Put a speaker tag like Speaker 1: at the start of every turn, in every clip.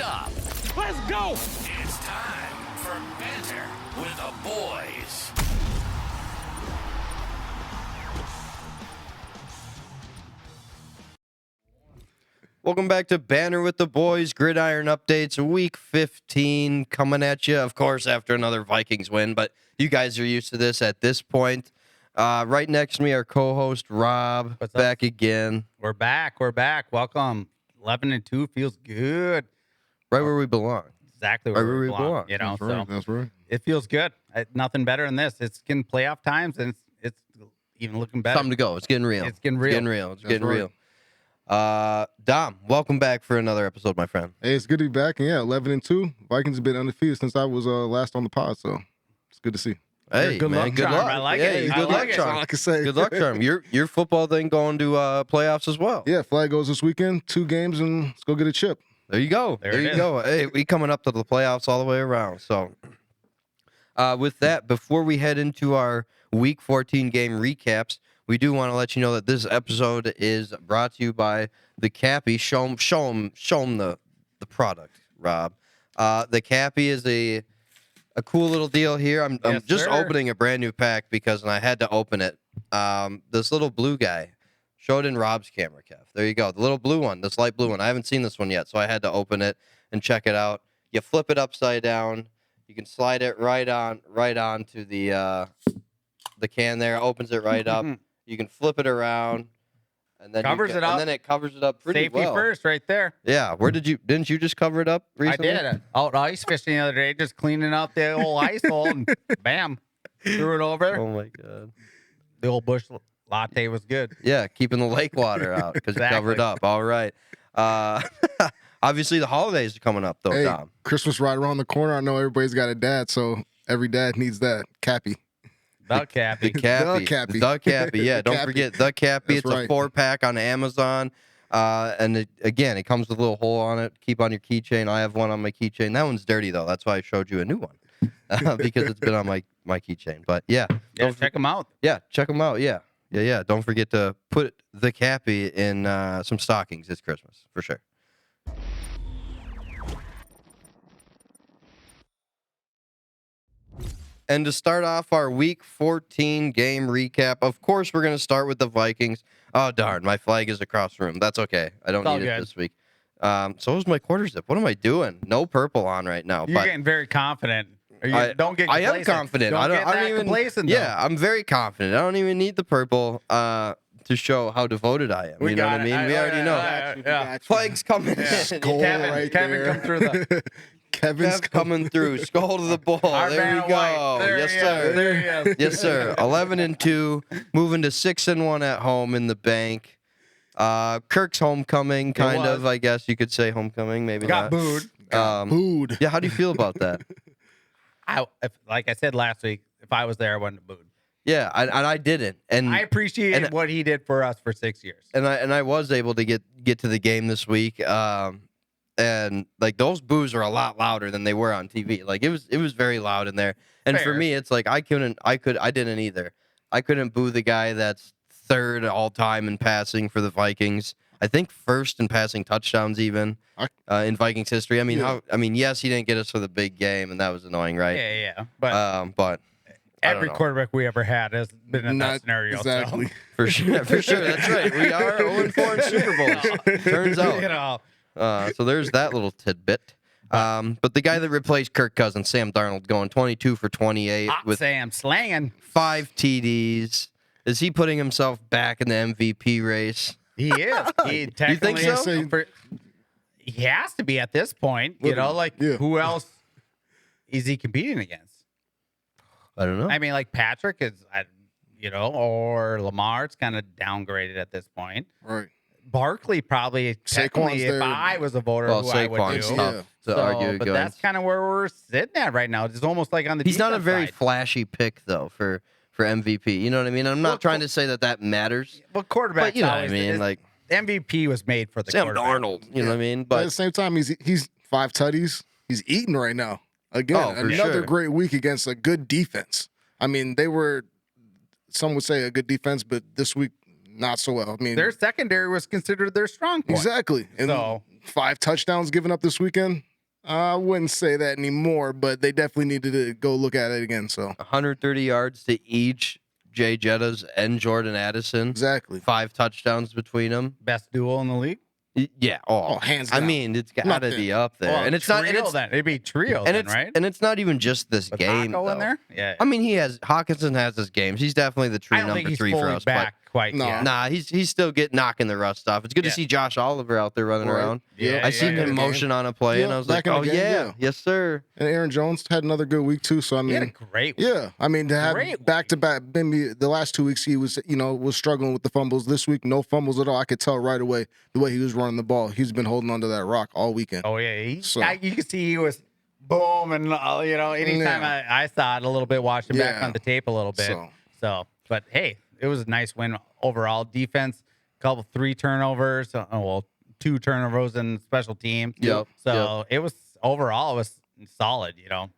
Speaker 1: up.
Speaker 2: Let's go!
Speaker 1: It's time for Banter with the boys.
Speaker 3: Welcome back to Banter with the Boys, Gridiron Updates, Week 15 coming at you, of course, after another Vikings win, but you guys are used to this at this point. Right next to me, our co-host, Rob,
Speaker 4: What's
Speaker 3: back
Speaker 4: up?
Speaker 3: again.
Speaker 4: We're back. Welcome. 11-2 feels good.
Speaker 3: Right where we belong.
Speaker 4: Exactly
Speaker 3: Right
Speaker 4: where we belong. You know,
Speaker 5: That's right.
Speaker 4: it feels good. Nothing better than this. It's getting playoff times, and it's even looking better.
Speaker 3: Time to go. It's getting real.
Speaker 4: It's getting real.
Speaker 3: It's getting real. Dom, welcome back for another episode, my friend.
Speaker 5: Hey, it's good to be back. And yeah, 11-2. Vikings have been undefeated since I was last on the pod, so it's good to see.
Speaker 3: Hey,
Speaker 4: Good
Speaker 3: man,
Speaker 4: luck
Speaker 3: good
Speaker 4: charm.
Speaker 3: luck.
Speaker 4: I like
Speaker 3: yeah,
Speaker 4: it.
Speaker 3: Good
Speaker 4: I
Speaker 3: luck,
Speaker 4: like it.
Speaker 5: That's all I
Speaker 3: charm.
Speaker 5: can say.
Speaker 3: Good luck, charm. Your football thing going to playoffs as well.
Speaker 5: Yeah, flag goes this weekend. 2 games, and let's go get a chip.
Speaker 3: There you go.
Speaker 4: There
Speaker 3: There
Speaker 4: it
Speaker 3: you
Speaker 4: is.
Speaker 3: go. Hey, we coming up to the playoffs all the way around. So, with that, before we head into our Week 14 game recaps, we do want to let you know that this episode is brought to you by the Cappy. Show 'em the product, Rob. The Cappy is a cool little deal here. I'm
Speaker 4: Yes,
Speaker 3: just
Speaker 4: sir.
Speaker 3: opening a brand new pack because I had to open it. This little blue guy. Show it in Rob's camera, Kev. There you go. The little blue one, this light blue one. I haven't seen this one yet, so I had to open it and check it out. You flip it upside down. You can slide it right on to the can there. Opens it right up. You can flip it around, and then
Speaker 4: Covers it up.
Speaker 3: And then it covers it up pretty
Speaker 4: Safety
Speaker 3: well.
Speaker 4: first, right there.
Speaker 3: Yeah. Didn't you just cover it up recently?
Speaker 4: I did. Out ice fishing the other day, just cleaning out the old ice hole, and bam, threw it over.
Speaker 3: Oh my god.
Speaker 4: The old bush latte was good.
Speaker 3: Yeah, keeping the lake water out because you covered
Speaker 4: Exactly.
Speaker 3: up. All right. Obviously, the holidays are coming up, though,
Speaker 5: Hey,
Speaker 3: Dom.
Speaker 5: Christmas right around the corner. I know everybody's got a dad, so every dad needs that. Cappy.
Speaker 4: The Cappy.
Speaker 3: The Cappy.
Speaker 5: The Cappy.
Speaker 3: The Cappy. Yeah, don't
Speaker 5: Cappy.
Speaker 3: forget the Cappy.
Speaker 5: That's
Speaker 3: It's a
Speaker 5: right.
Speaker 3: 4-pack on Amazon. And it comes with a little hole on it. Keep on your keychain. I have one on my keychain. That one's dirty, though. That's why I showed you a new one because it's been on my keychain. But yeah,
Speaker 4: Yeah, check them out.
Speaker 3: yeah, check them out. Yeah. Don't forget to put the Cappy in some stockings. It's Christmas for sure. And to start off our Week 14 game recap, of course, we're going to start with the Vikings. Oh, darn, my flag is across the room. That's okay. I don't
Speaker 4: It's all
Speaker 3: need it
Speaker 4: good.
Speaker 3: this week. So is my quarter zip. What am I doing? No purple on right now.
Speaker 4: You're
Speaker 3: but
Speaker 4: getting very confident. Don't get
Speaker 3: I
Speaker 4: complacent.
Speaker 3: am confident.
Speaker 4: Don't
Speaker 3: I
Speaker 4: get
Speaker 3: don't
Speaker 4: that
Speaker 3: even.
Speaker 4: complacent, though.
Speaker 3: Yeah, I'm very confident. I don't even need the purple to show how devoted I am.
Speaker 4: We
Speaker 3: You know what
Speaker 4: got
Speaker 3: I
Speaker 4: it.
Speaker 3: mean? We already know.
Speaker 4: Yeah.
Speaker 3: Flags coming in.
Speaker 5: Skull
Speaker 4: Kevin-
Speaker 5: right
Speaker 4: Kevin
Speaker 5: there.
Speaker 4: come through the-
Speaker 5: Kevin's
Speaker 3: Kev coming through. Skull to the ball.
Speaker 4: Our
Speaker 3: There
Speaker 4: man
Speaker 3: we
Speaker 4: of
Speaker 3: go.
Speaker 4: white. There
Speaker 3: Yes,
Speaker 4: he is.
Speaker 3: sir.
Speaker 4: There he is.
Speaker 3: Yes, sir. 11-2, moving to 6-1 at home in the bank. Kirk's homecoming, kind of. I guess you could say homecoming. Maybe
Speaker 4: Got
Speaker 3: not.
Speaker 4: booed.
Speaker 5: Booed.
Speaker 3: Yeah. How do you feel about that?
Speaker 4: Like I said last week, if I was there, I wouldn't have booed.
Speaker 3: Yeah, and I didn't. And
Speaker 4: I appreciate
Speaker 3: and-
Speaker 4: what he did for us for 6 years.
Speaker 3: and I was able to get to the game this week. And like those boos are a lot louder than they were on TV. Like it was very loud in there. And for
Speaker 4: Fair.
Speaker 3: me, it's like I didn't either. I couldn't boo the guy that's third all time in passing for the Vikings. I think first in passing touchdowns even in Vikings history. I mean,
Speaker 5: Yeah.
Speaker 3: Yes, he didn't get us for the big game, and that was annoying, right?
Speaker 4: Yeah. But
Speaker 3: But I don't
Speaker 4: every
Speaker 3: know.
Speaker 4: quarterback we ever had has been in that
Speaker 5: Not
Speaker 4: scenario.
Speaker 5: exactly.
Speaker 3: For sure, that's right. We are 0-4 in Super Bowls. Turns
Speaker 4: So,
Speaker 3: out.
Speaker 4: you know,
Speaker 3: So there's that little tidbit. But the guy that replaced Kirk Cousins, Sam Darnold, going 22 for 28
Speaker 4: Hot
Speaker 3: with
Speaker 4: Sam slanging.
Speaker 3: 5 TDs. Is he putting himself back in the MVP race?
Speaker 4: He is. He technically
Speaker 3: so?
Speaker 4: He has to be at this point. You know, like
Speaker 5: Yeah.
Speaker 4: who else is he competing against?
Speaker 3: I don't know.
Speaker 4: I mean, like Patrick is, or Lamar's kind of downgraded at this point.
Speaker 5: Right.
Speaker 4: Barkley probably, technically, if
Speaker 5: there.
Speaker 4: I was a voter,
Speaker 3: Well,
Speaker 4: who I would
Speaker 3: Saquon's
Speaker 4: do.
Speaker 3: tough to argue
Speaker 4: But
Speaker 3: against.
Speaker 4: that's kind of where we're sitting at right now. It's almost like on the
Speaker 3: He's not a
Speaker 4: defense
Speaker 3: very
Speaker 4: side.
Speaker 3: flashy pick, though, for MVP. You know what I mean? I'm not
Speaker 4: Well,
Speaker 3: trying to say that matters.
Speaker 4: Well, quarterback.
Speaker 3: But you know what I mean? Like
Speaker 4: MVP was made for the
Speaker 3: Sam
Speaker 4: quarterback.
Speaker 3: Darnold. You know what I mean?
Speaker 5: But at the
Speaker 3: But
Speaker 5: same time, he's 5 tutties. He's eating right now. Again,
Speaker 3: Oh, for
Speaker 5: another
Speaker 3: sure.
Speaker 5: great week against a good defense. I mean, they were, some would say a good defense, but this week, not so well. I mean,
Speaker 4: Their secondary was considered their strong point.
Speaker 5: exactly. And
Speaker 4: So-
Speaker 5: 5 touchdowns given up this weekend. I wouldn't say that anymore, but they definitely needed to go look at it again. So
Speaker 3: 130 yards to each. Jay Jettas and Jordan Addison.
Speaker 5: exactly.
Speaker 3: 5 touchdowns between them.
Speaker 4: Best duo in the league.
Speaker 3: Yeah.
Speaker 5: Oh, hands down.
Speaker 3: I mean, it's got to be up there.
Speaker 4: Well,
Speaker 3: and it's
Speaker 4: trio
Speaker 3: not. And it's,
Speaker 4: then. It'd be trio
Speaker 3: and
Speaker 4: then,
Speaker 3: it's
Speaker 4: right?
Speaker 3: and it's not even just this
Speaker 4: With
Speaker 3: game.
Speaker 4: Taco in
Speaker 3: though.
Speaker 4: there? Yeah.
Speaker 3: I mean, Hawkinson has his games. He's definitely the true
Speaker 4: I don't
Speaker 3: number
Speaker 4: think he's
Speaker 3: 3 for
Speaker 4: fully
Speaker 3: us.
Speaker 4: back quite
Speaker 5: No.
Speaker 3: But
Speaker 4: yet.
Speaker 3: nah, he's still knocking the rust off. It's good
Speaker 4: Yeah.
Speaker 3: to see Josh Oliver out there running
Speaker 5: Right.
Speaker 3: around.
Speaker 4: Yeah,
Speaker 3: I seen
Speaker 5: yeah.
Speaker 3: him motion on a play,
Speaker 5: Yeah,
Speaker 3: and I was
Speaker 5: back
Speaker 3: like,
Speaker 5: in the
Speaker 3: oh
Speaker 5: game,
Speaker 3: yeah,
Speaker 5: yeah.
Speaker 3: yes sir.
Speaker 5: And Aaron Jones had another good week too. So I
Speaker 4: He had a
Speaker 5: mean,
Speaker 4: great week.
Speaker 5: yeah, I mean to have
Speaker 4: Great
Speaker 5: back to back. Maybe the last 2 weeks he was struggling with the fumbles. This week no fumbles at all. I could tell right away the way he was running the ball. He's been holding onto that rock all weekend.
Speaker 4: Oh yeah,
Speaker 5: So-
Speaker 4: you can see he was boom, and anytime I saw it a little bit, watching back
Speaker 5: Yeah.
Speaker 4: on the tape a little bit.
Speaker 5: So
Speaker 4: But hey, it was a nice win overall. Defense, couple 3 turnovers, 2 turnovers in special teams.
Speaker 3: Yep,
Speaker 4: So it was overall it was solid.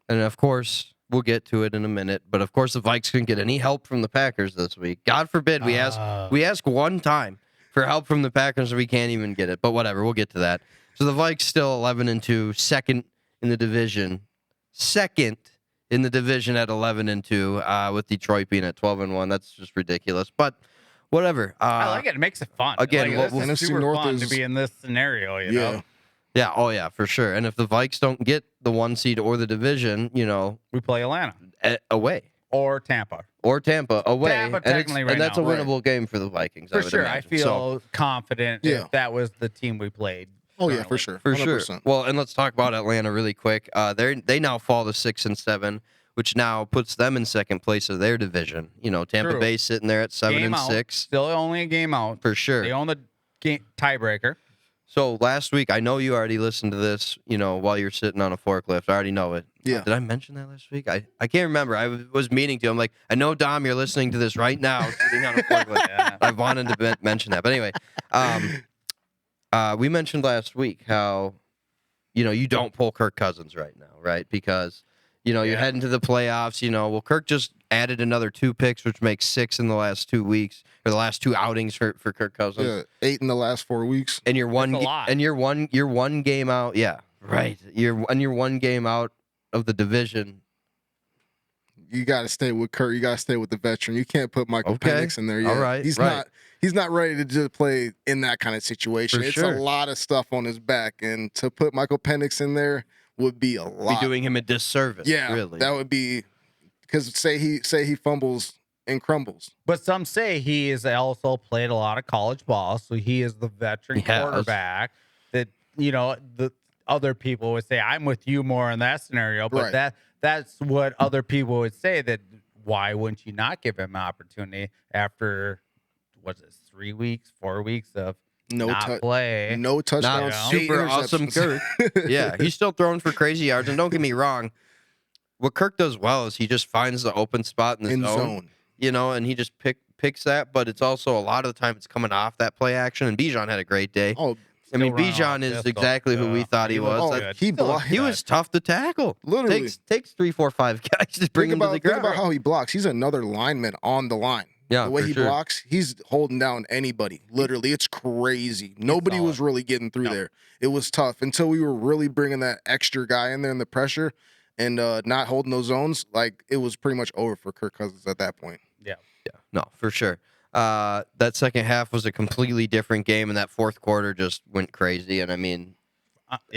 Speaker 3: And of course, we'll get to it in a minute. But of course, the Vikes couldn't get any help from the Packers this week. God forbid we ask one time for help from the Packers, and we can't even get it. But whatever, we'll get to that. So the Vikes still 11-2, second in the division, at 11-2, with Detroit being at 12-1. That's just ridiculous. But whatever.
Speaker 4: I like it. It makes it fun.
Speaker 3: Again,
Speaker 4: this is
Speaker 5: NFC
Speaker 4: super
Speaker 5: North
Speaker 4: fun to
Speaker 5: is-
Speaker 4: be in this scenario. You know,
Speaker 3: Yeah, oh yeah, for sure. And if the Vikes don't get the 1 seed or the division,
Speaker 4: we play Atlanta
Speaker 3: away.
Speaker 4: or Tampa.
Speaker 3: Or Tampa away,
Speaker 4: Tampa,
Speaker 3: and,
Speaker 4: technically, right
Speaker 3: and that's
Speaker 4: now,
Speaker 3: a winnable game for the Vikings.
Speaker 4: For
Speaker 3: I would
Speaker 4: sure.
Speaker 3: imagine.
Speaker 4: I feel
Speaker 3: So,
Speaker 4: confident
Speaker 5: Yeah.
Speaker 4: if that was the team we played.
Speaker 5: Oh yeah,
Speaker 4: currently.
Speaker 5: for sure.
Speaker 3: for
Speaker 5: 100%.
Speaker 3: sure. Well, and let's talk about Atlanta really quick. They now fall to 6-7, which now puts them in second place of their division. Tampa
Speaker 4: True.
Speaker 3: Bay sitting there at 7
Speaker 4: Game
Speaker 3: and
Speaker 4: out.
Speaker 3: 6
Speaker 4: Still only a game out.
Speaker 3: for sure.
Speaker 4: They own the game tiebreaker.
Speaker 3: So last week, I know you already listened to this. While you're sitting on a forklift, I already know it.
Speaker 5: Yeah.
Speaker 3: Did I mention that last week? I can't remember. I was meaning to. I'm like, I know Dom, you're listening to this right now, sitting on a forklift.
Speaker 4: Yeah.
Speaker 3: I wanted to mention that, but anyway, we mentioned last week how, you don't pull Kirk Cousins right now, right? Because, you're
Speaker 4: Yeah.
Speaker 3: heading to the playoffs. Kirk just added another 2 picks, which makes 6 in the last 2 weeks, or the last 2 outings for Kirk Cousins.
Speaker 5: Yeah, 8 in the last 4 weeks.
Speaker 3: And you're one,
Speaker 4: That's a lot.
Speaker 3: and you're one game out. Yeah, right. You're 1 game out of the division.
Speaker 5: You got to stay with Kurt. You got to stay with the veteran. You can't put Michael
Speaker 3: Okay.
Speaker 5: Penix in there yet.
Speaker 3: All right,
Speaker 5: He's
Speaker 3: right.
Speaker 5: not ready to just play in that kind of situation.
Speaker 3: For
Speaker 5: It's
Speaker 3: sure.
Speaker 5: a lot of stuff on his back, and to put Michael Penix in there would be a lot.
Speaker 3: Be doing him a disservice.
Speaker 5: yeah,
Speaker 3: really.
Speaker 5: that would be because say he fumbles and crumbles.
Speaker 4: But some say he has also played a lot of college ball, so he is the veteran
Speaker 3: He has.
Speaker 4: quarterback that the other people would say. I'm with you more in that scenario, but
Speaker 5: Right.
Speaker 4: that's what other people would say. That why wouldn't you not give him an opportunity after 3 weeks, 4 weeks of
Speaker 5: No
Speaker 4: not
Speaker 5: tou-
Speaker 4: play?
Speaker 5: No touchdowns.
Speaker 3: Not
Speaker 5: 8
Speaker 3: super awesome
Speaker 5: interceptions.
Speaker 3: Kirk. Yeah, he's still throwing for crazy yards. And don't get me wrong, what Kirk does well is he just finds the open spot in the
Speaker 5: in
Speaker 3: zone,
Speaker 5: zone.
Speaker 3: and he just picks that. But it's also a lot of the time it's coming off that play action. And Bijan had a great day.
Speaker 5: Oh,
Speaker 3: I mean,
Speaker 4: Still running off
Speaker 3: Bijan is
Speaker 4: pistol.
Speaker 3: exactly who we
Speaker 4: Yeah.
Speaker 3: thought he was.
Speaker 5: oh,
Speaker 4: looked
Speaker 3: That-
Speaker 4: good.
Speaker 5: he
Speaker 4: Still
Speaker 5: blocked.
Speaker 4: looked
Speaker 3: he
Speaker 4: good.
Speaker 3: was tough to tackle.
Speaker 5: Literally.
Speaker 3: Takes 3, 4, 5 guys to bring him to the
Speaker 5: Think
Speaker 3: ground.
Speaker 5: about how he blocks. He's another lineman on the line.
Speaker 3: Yeah,
Speaker 5: The way
Speaker 3: for
Speaker 5: he
Speaker 3: sure.
Speaker 5: blocks, he's holding down anybody. Literally, it's crazy. Nobody was really getting through there. It was tough until we were really bringing that extra guy in there in the pressure and not holding those zones. Like, it was pretty much over for Kirk Cousins at that point.
Speaker 3: Yeah, no, for sure. That second half was a completely different game, and that fourth quarter just went crazy. And I mean,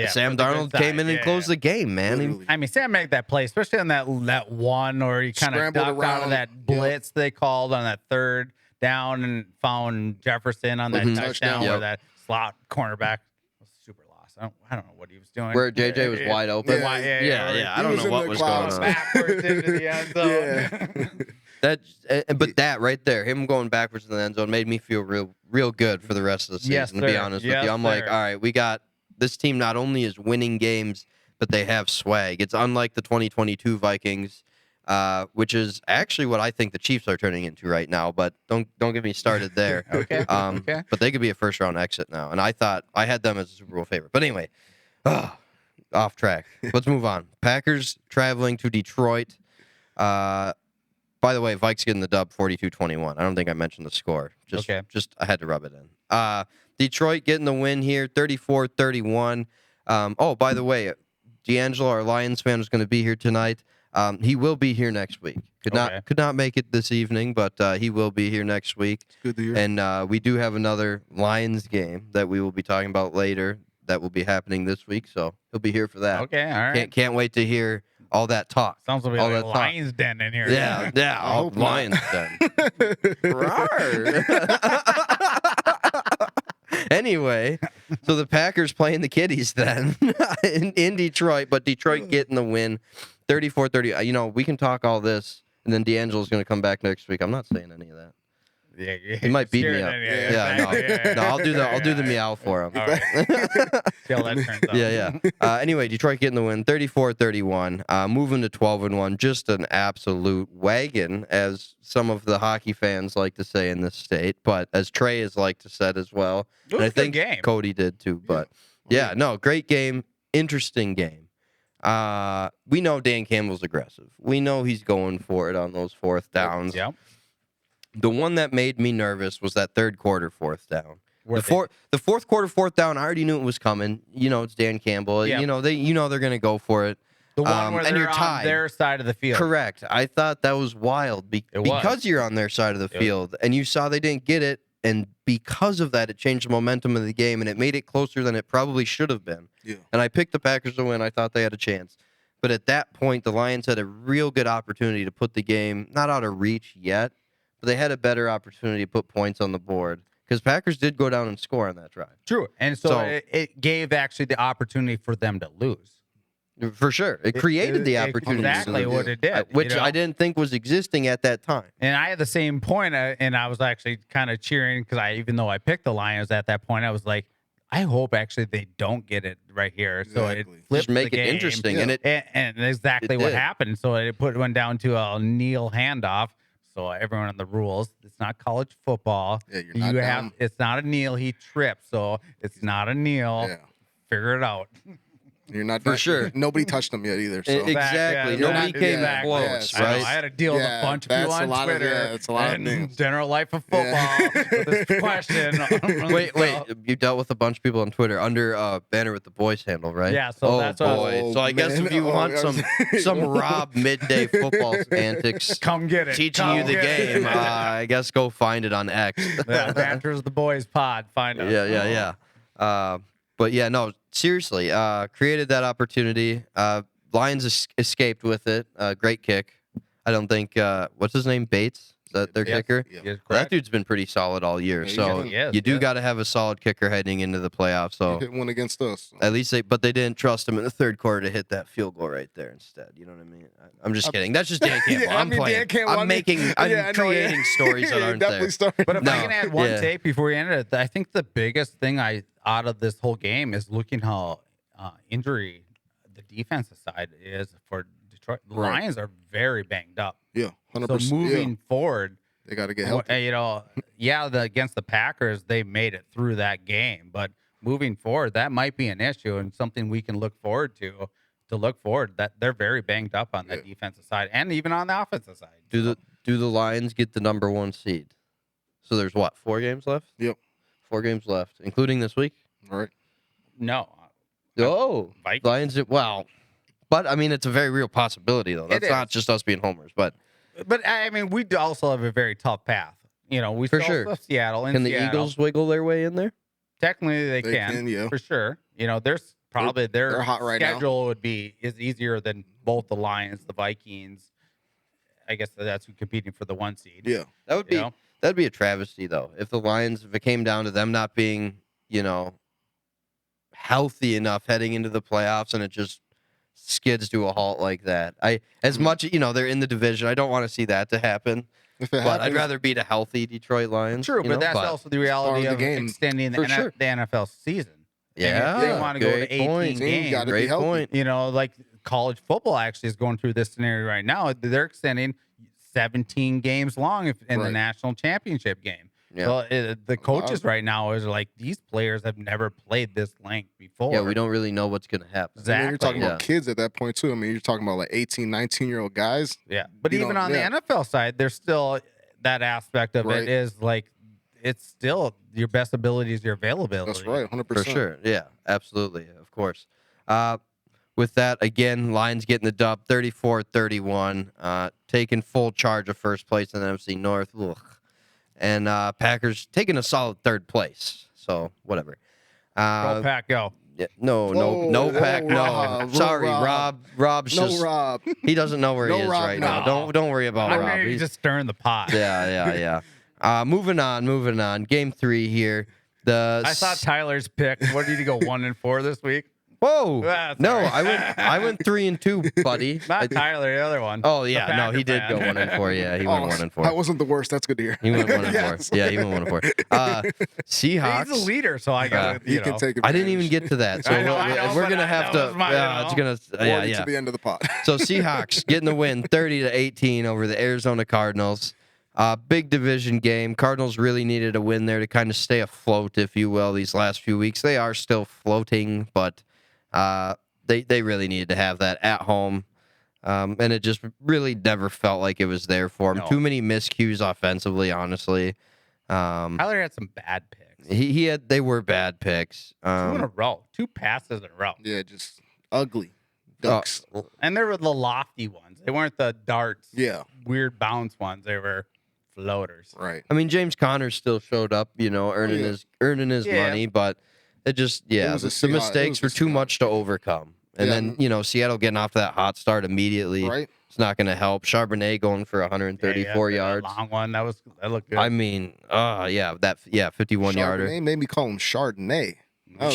Speaker 3: Sam
Speaker 4: for the good
Speaker 3: Darnold came
Speaker 4: side.
Speaker 3: in and closed the game, man.
Speaker 5: Literally.
Speaker 4: I mean, Sam made that play, especially on that one where he kind of
Speaker 5: Scrambled
Speaker 4: ducked out of
Speaker 5: around.
Speaker 4: that blitz they called on that third down and found Jefferson on that
Speaker 3: Mhm.
Speaker 4: touchdown
Speaker 3: Yep.
Speaker 4: where that slot cornerback was super lost. I don't know what he was doing.
Speaker 3: Where JJ was wide open.
Speaker 5: Yeah,
Speaker 3: Yeah. I
Speaker 5: He
Speaker 3: don't
Speaker 5: was
Speaker 3: know
Speaker 5: in
Speaker 3: what
Speaker 5: the
Speaker 3: was
Speaker 5: clouds.
Speaker 3: going on.
Speaker 4: backwards into the end zone.
Speaker 3: But that right there, him going backwards in the end zone, made me feel real good for the rest of the season.
Speaker 4: Yes,
Speaker 3: to be
Speaker 4: sir.
Speaker 3: honest with
Speaker 4: Yes,
Speaker 3: you, I'm like,
Speaker 4: sir.
Speaker 3: all right, we got this team. Not only is winning games, but they have swag. It's unlike the 2022 Vikings, which is actually what I think the Chiefs are turning into right now. But don't get me started there.
Speaker 4: Okay. Okay.
Speaker 3: But they could be a first round exit now, and I thought I had them as a Super Bowl favorite. But anyway, off track. Let's move on. Packers traveling to Detroit. By the way, Vikes getting the dub 42-21. I don't think I mentioned the score. Just I had to rub it in. Detroit getting the win here 34-31. By the way, D'Angelo, our Lions fan, is going to be here tonight. He will be here next week. Could not make it this evening, but he will be here next week.
Speaker 5: It's good to hear.
Speaker 3: And we do have another Lions game that we will be talking about later that will be happening this week. So he'll be here for that.
Speaker 4: Okay, all right.
Speaker 3: Can't wait to hear all that talk.
Speaker 4: Sounds like
Speaker 3: all
Speaker 4: a
Speaker 3: that talk.
Speaker 4: Lions den in here.
Speaker 3: Yeah, all
Speaker 5: hope not.
Speaker 3: Lions den. Anyway, so the Packers playing the Kitties then in Detroit, but Detroit getting the win, 34-30. You know, we can talk all this, and then D'Angelo's going to come back next week. I'm not saying any of that.
Speaker 4: Yeah,
Speaker 3: He might beat me up.
Speaker 4: Yeah,
Speaker 3: No, I'll do the meow for him.
Speaker 4: All right. See how that turns out.
Speaker 3: Yeah. Anyway, Detroit getting the win, 34-31, moving to 12-1. Just an absolute wagon, as some of the hockey fans like to say in this state, but as Trey has liked to say as well.
Speaker 4: It was
Speaker 3: And I
Speaker 4: a good
Speaker 3: think
Speaker 4: game.
Speaker 3: Cody did too. But great game, interesting game. We know Dan Campbell's aggressive. We know he's going for it on those fourth downs.
Speaker 4: Yep.
Speaker 3: The one that made me nervous was that third quarter fourth down.
Speaker 4: Where
Speaker 3: The fourth quarter fourth down, I already knew it was coming. You know, it's Dan Campbell.
Speaker 4: Yeah.
Speaker 3: You know they're going to go for it.
Speaker 4: The one where
Speaker 3: and
Speaker 4: they're
Speaker 3: you're
Speaker 4: on
Speaker 3: tied.
Speaker 4: their side of the field.
Speaker 3: Correct. I thought that was wild because you're on their side of the field and you saw they didn't get it, and because of that, it changed the momentum of the game and it made it closer than it probably should have been.
Speaker 5: Yeah.
Speaker 3: And I picked the Packers to win. I thought they had a chance. But at that point, the Lions had a real good opportunity to put the game not out of reach yet, but they had a better opportunity to put points on the board because Packers did go down and score on that drive.
Speaker 4: True. And so it gave actually the opportunity for them to lose.
Speaker 3: For sure. It created the opportunity.
Speaker 4: Exactly
Speaker 3: to
Speaker 4: what it did.
Speaker 3: which
Speaker 4: you know?
Speaker 3: I didn't think was existing at that time.
Speaker 4: And I had the same point, and I was actually kind of cheering because even though I picked the Lions at that point, I was like, I hope actually they don't get it right here. So it
Speaker 5: Exactly.
Speaker 4: flips
Speaker 3: Just make
Speaker 4: the
Speaker 3: it
Speaker 4: game.
Speaker 3: interesting.
Speaker 5: Yeah.
Speaker 3: And
Speaker 4: And exactly
Speaker 3: It
Speaker 4: what
Speaker 3: did.
Speaker 4: happened. So it went down to a kneel handoff. So everyone on the rules, it's not college football.
Speaker 5: Yeah, you're not down.
Speaker 4: It's not a kneel. He tripped, so it's not a kneel.
Speaker 5: Yeah.
Speaker 4: Figure it out.
Speaker 5: You're not
Speaker 3: For sure.
Speaker 5: Nobody touched them yet either. So.
Speaker 3: Exactly.
Speaker 4: Yeah,
Speaker 3: Nobody came
Speaker 5: exactly.
Speaker 3: close,
Speaker 5: Yes.
Speaker 4: I know,
Speaker 3: right?
Speaker 4: I had to deal with a
Speaker 5: Yeah,
Speaker 4: bunch of you
Speaker 5: that's a
Speaker 4: on
Speaker 5: lot of-
Speaker 4: Twitter.
Speaker 5: yeah, that's a lot of
Speaker 4: and
Speaker 5: things.
Speaker 4: General life of football with this question.
Speaker 3: Wait, you dealt with a bunch of people on Twitter under Banter with the Boys handle, right?
Speaker 4: Yeah, so that's what I was-
Speaker 3: boy. So I guess
Speaker 5: man.
Speaker 3: if you want some Rob midday football antics
Speaker 4: Come get it.
Speaker 3: teaching
Speaker 4: Come
Speaker 3: you the
Speaker 4: get it.
Speaker 3: game, I guess go find it on X.
Speaker 4: Yeah, Banter's the boys pod. Find us.
Speaker 3: Yeah. But yeah, no, seriously, created that opportunity. Lions escaped with it. Great kick. I don't think what's his name, Bates? Is that their
Speaker 4: Yes.
Speaker 3: kicker?
Speaker 5: Yeah.
Speaker 4: You're
Speaker 3: That
Speaker 4: correct.
Speaker 3: dude's been pretty solid all year.
Speaker 5: Yeah,
Speaker 3: So
Speaker 4: he is,
Speaker 3: you do
Speaker 4: yeah.
Speaker 3: got to have a solid kicker heading into the playoffs. So
Speaker 5: Hit one against us.
Speaker 3: at least they didn't trust him in the third quarter to hit that field goal right there instead. You know what I mean? I'm just kidding. That's just Dan Campbell.
Speaker 5: Yeah, I
Speaker 3: I'm
Speaker 5: mean,
Speaker 3: playing.
Speaker 5: Dan Campbell,
Speaker 3: I'm creating stories that
Speaker 5: Yeah,
Speaker 3: aren't
Speaker 5: definitely
Speaker 3: there.
Speaker 5: started.
Speaker 4: But if
Speaker 3: No,
Speaker 4: I can add one
Speaker 3: yeah.
Speaker 4: take before we end it, I think the biggest thing out of this whole game is looking how injury the defensive side is for Detroit. The
Speaker 5: Right.
Speaker 4: Lions are very banged up.
Speaker 5: Yeah, 100%.
Speaker 4: So moving forward,
Speaker 5: they got to get healthy.
Speaker 4: against the Packers, they made it through that game. But moving forward, that might be an issue and something we can look forward to. Look forward, that they're very banged up on that
Speaker 5: Yeah.
Speaker 4: defensive side and even on the offensive side.
Speaker 3: Do the Lions get the number 1 seed? So there's what, 4 games left?
Speaker 5: Yep.
Speaker 3: 4 games left, including this week.
Speaker 5: All right.
Speaker 4: No.
Speaker 3: Oh,
Speaker 4: Vikings.
Speaker 3: Lions. Well, but I mean, it's a very real possibility though. That's
Speaker 4: is.
Speaker 3: not just us being homers, but
Speaker 4: But I mean, we also have a very tough path. You know, we
Speaker 3: For
Speaker 4: still
Speaker 3: sure.
Speaker 4: have Seattle and
Speaker 3: can the
Speaker 4: Seattle.
Speaker 3: Eagles wiggle their way in there?
Speaker 4: Technically, they
Speaker 5: They
Speaker 4: can,
Speaker 5: yeah.
Speaker 4: for sure. You know, there's probably their
Speaker 5: they're hot right now.
Speaker 4: schedule is easier than both the Lions, the Vikings. I guess that's who competing for the 1 seed.
Speaker 5: Yeah.
Speaker 3: That would
Speaker 4: You
Speaker 3: be
Speaker 4: know?
Speaker 3: that'd be a travesty though. If the Lions, if it came down to them not being, healthy enough heading into the playoffs and it just skids to a halt like that. As much, they're in the division. I don't want to see that to happen.
Speaker 5: If it
Speaker 3: But
Speaker 5: happens,
Speaker 3: I'd rather beat a healthy Detroit Lions.
Speaker 4: True, but that's also the reality
Speaker 5: part
Speaker 4: of
Speaker 5: of the game.
Speaker 4: extending
Speaker 3: For sure.
Speaker 4: the NFL season.
Speaker 3: Yeah,
Speaker 4: And if they want to go to
Speaker 3: great
Speaker 4: 18
Speaker 3: point.
Speaker 4: games.
Speaker 5: Gotta be
Speaker 3: Great
Speaker 5: healthy.
Speaker 3: point.
Speaker 4: You know, like college football actually is going through this scenario right now. They're extending 17 games long in the
Speaker 5: Right.
Speaker 4: national championship game.
Speaker 3: Yeah.
Speaker 4: So the coaches right now is like, these players have never played this length before.
Speaker 3: Yeah, we don't really know what's going to happen.
Speaker 5: I mean, you're talking
Speaker 3: Yeah.
Speaker 5: about kids at that point too. I mean, you're talking about like 18, 19-year-old guys.
Speaker 4: Yeah, but
Speaker 5: You
Speaker 4: even
Speaker 5: know,
Speaker 4: on
Speaker 5: yeah.
Speaker 4: the NFL side, there's still that aspect of
Speaker 5: Right.
Speaker 4: it is like it's still your best ability is your availability.
Speaker 5: That's right, 100%.
Speaker 3: For sure. Yeah, absolutely. Of course. with that, again, Lions getting the dub, 34-31, taking full charge of first place in the NFC North. Ugh. And Packers taking a solid third place. So, whatever.
Speaker 4: Go Pack, go.
Speaker 3: Yeah, no, Pack, no.
Speaker 5: Rob,
Speaker 3: Sorry,
Speaker 5: Rob.
Speaker 3: Rob's
Speaker 5: No,
Speaker 3: just
Speaker 5: Rob.
Speaker 3: he doesn't know where he is
Speaker 5: Rob,
Speaker 3: right
Speaker 5: no.
Speaker 3: now. Don't worry about
Speaker 4: I'm
Speaker 3: Rob.
Speaker 4: maybe
Speaker 3: He's-
Speaker 4: just stirring the pot.
Speaker 3: yeah. Moving on. Game 3 here.
Speaker 4: I saw Tyler's pick. What did he go 1-4 this week?
Speaker 3: Whoa!
Speaker 4: That's
Speaker 3: No,
Speaker 4: all right.
Speaker 3: I went 3-2, buddy.
Speaker 4: Not Tyler, the other one.
Speaker 3: Oh
Speaker 4: The
Speaker 3: yeah, no, he did
Speaker 4: Packer
Speaker 3: go
Speaker 4: fan.
Speaker 3: 1-4. Yeah, he went 1-4.
Speaker 5: That wasn't the worst. That's good to hear.
Speaker 3: He went 1-4.
Speaker 5: Yes.
Speaker 3: Yeah, he went 1-4. Seahawks.
Speaker 4: He's the leader, so I got
Speaker 5: You can take it.
Speaker 3: I didn't even get to that, so
Speaker 4: I know,
Speaker 3: we're
Speaker 4: but
Speaker 3: gonna
Speaker 4: I
Speaker 3: have
Speaker 4: know
Speaker 3: to.
Speaker 4: it's my-
Speaker 3: Yeah, it's gonna.
Speaker 5: to the end of the pot.
Speaker 3: So Seahawks getting the win, 30-18 over the Arizona Cardinals. Big division game. Cardinals really needed a win there to kind of stay afloat, if you will, these last few weeks. They are still floating, but they really needed to have that at home. And it just really never felt like it was there for him.
Speaker 4: No.
Speaker 3: Too many miscues offensively, honestly.
Speaker 4: Tyler had some bad picks.
Speaker 3: They were bad picks.
Speaker 4: 2 in a row. 2 passes in a row.
Speaker 5: Yeah, just ugly ducks.
Speaker 4: And they were the lofty ones. They weren't the darts,
Speaker 5: Yeah,
Speaker 4: weird bounce ones. They were floaters.
Speaker 5: right.
Speaker 3: I mean, James Conner still showed up, earning his
Speaker 4: Yeah.
Speaker 3: money, but it just
Speaker 5: It was a
Speaker 3: the
Speaker 5: Seahawks-
Speaker 3: mistakes
Speaker 5: it
Speaker 3: were
Speaker 5: was a
Speaker 3: too
Speaker 5: Seahawks.
Speaker 3: much to overcome. And
Speaker 5: Yeah.
Speaker 3: then Seattle getting off to that hot start immediately.
Speaker 5: Right.
Speaker 3: It's not going to help. Charbonnet going for 134 yards.
Speaker 4: That long one. That looked good.
Speaker 3: I mean, 51 yarder.
Speaker 5: Chardonnay made me call him Chardonnay.
Speaker 3: Oh,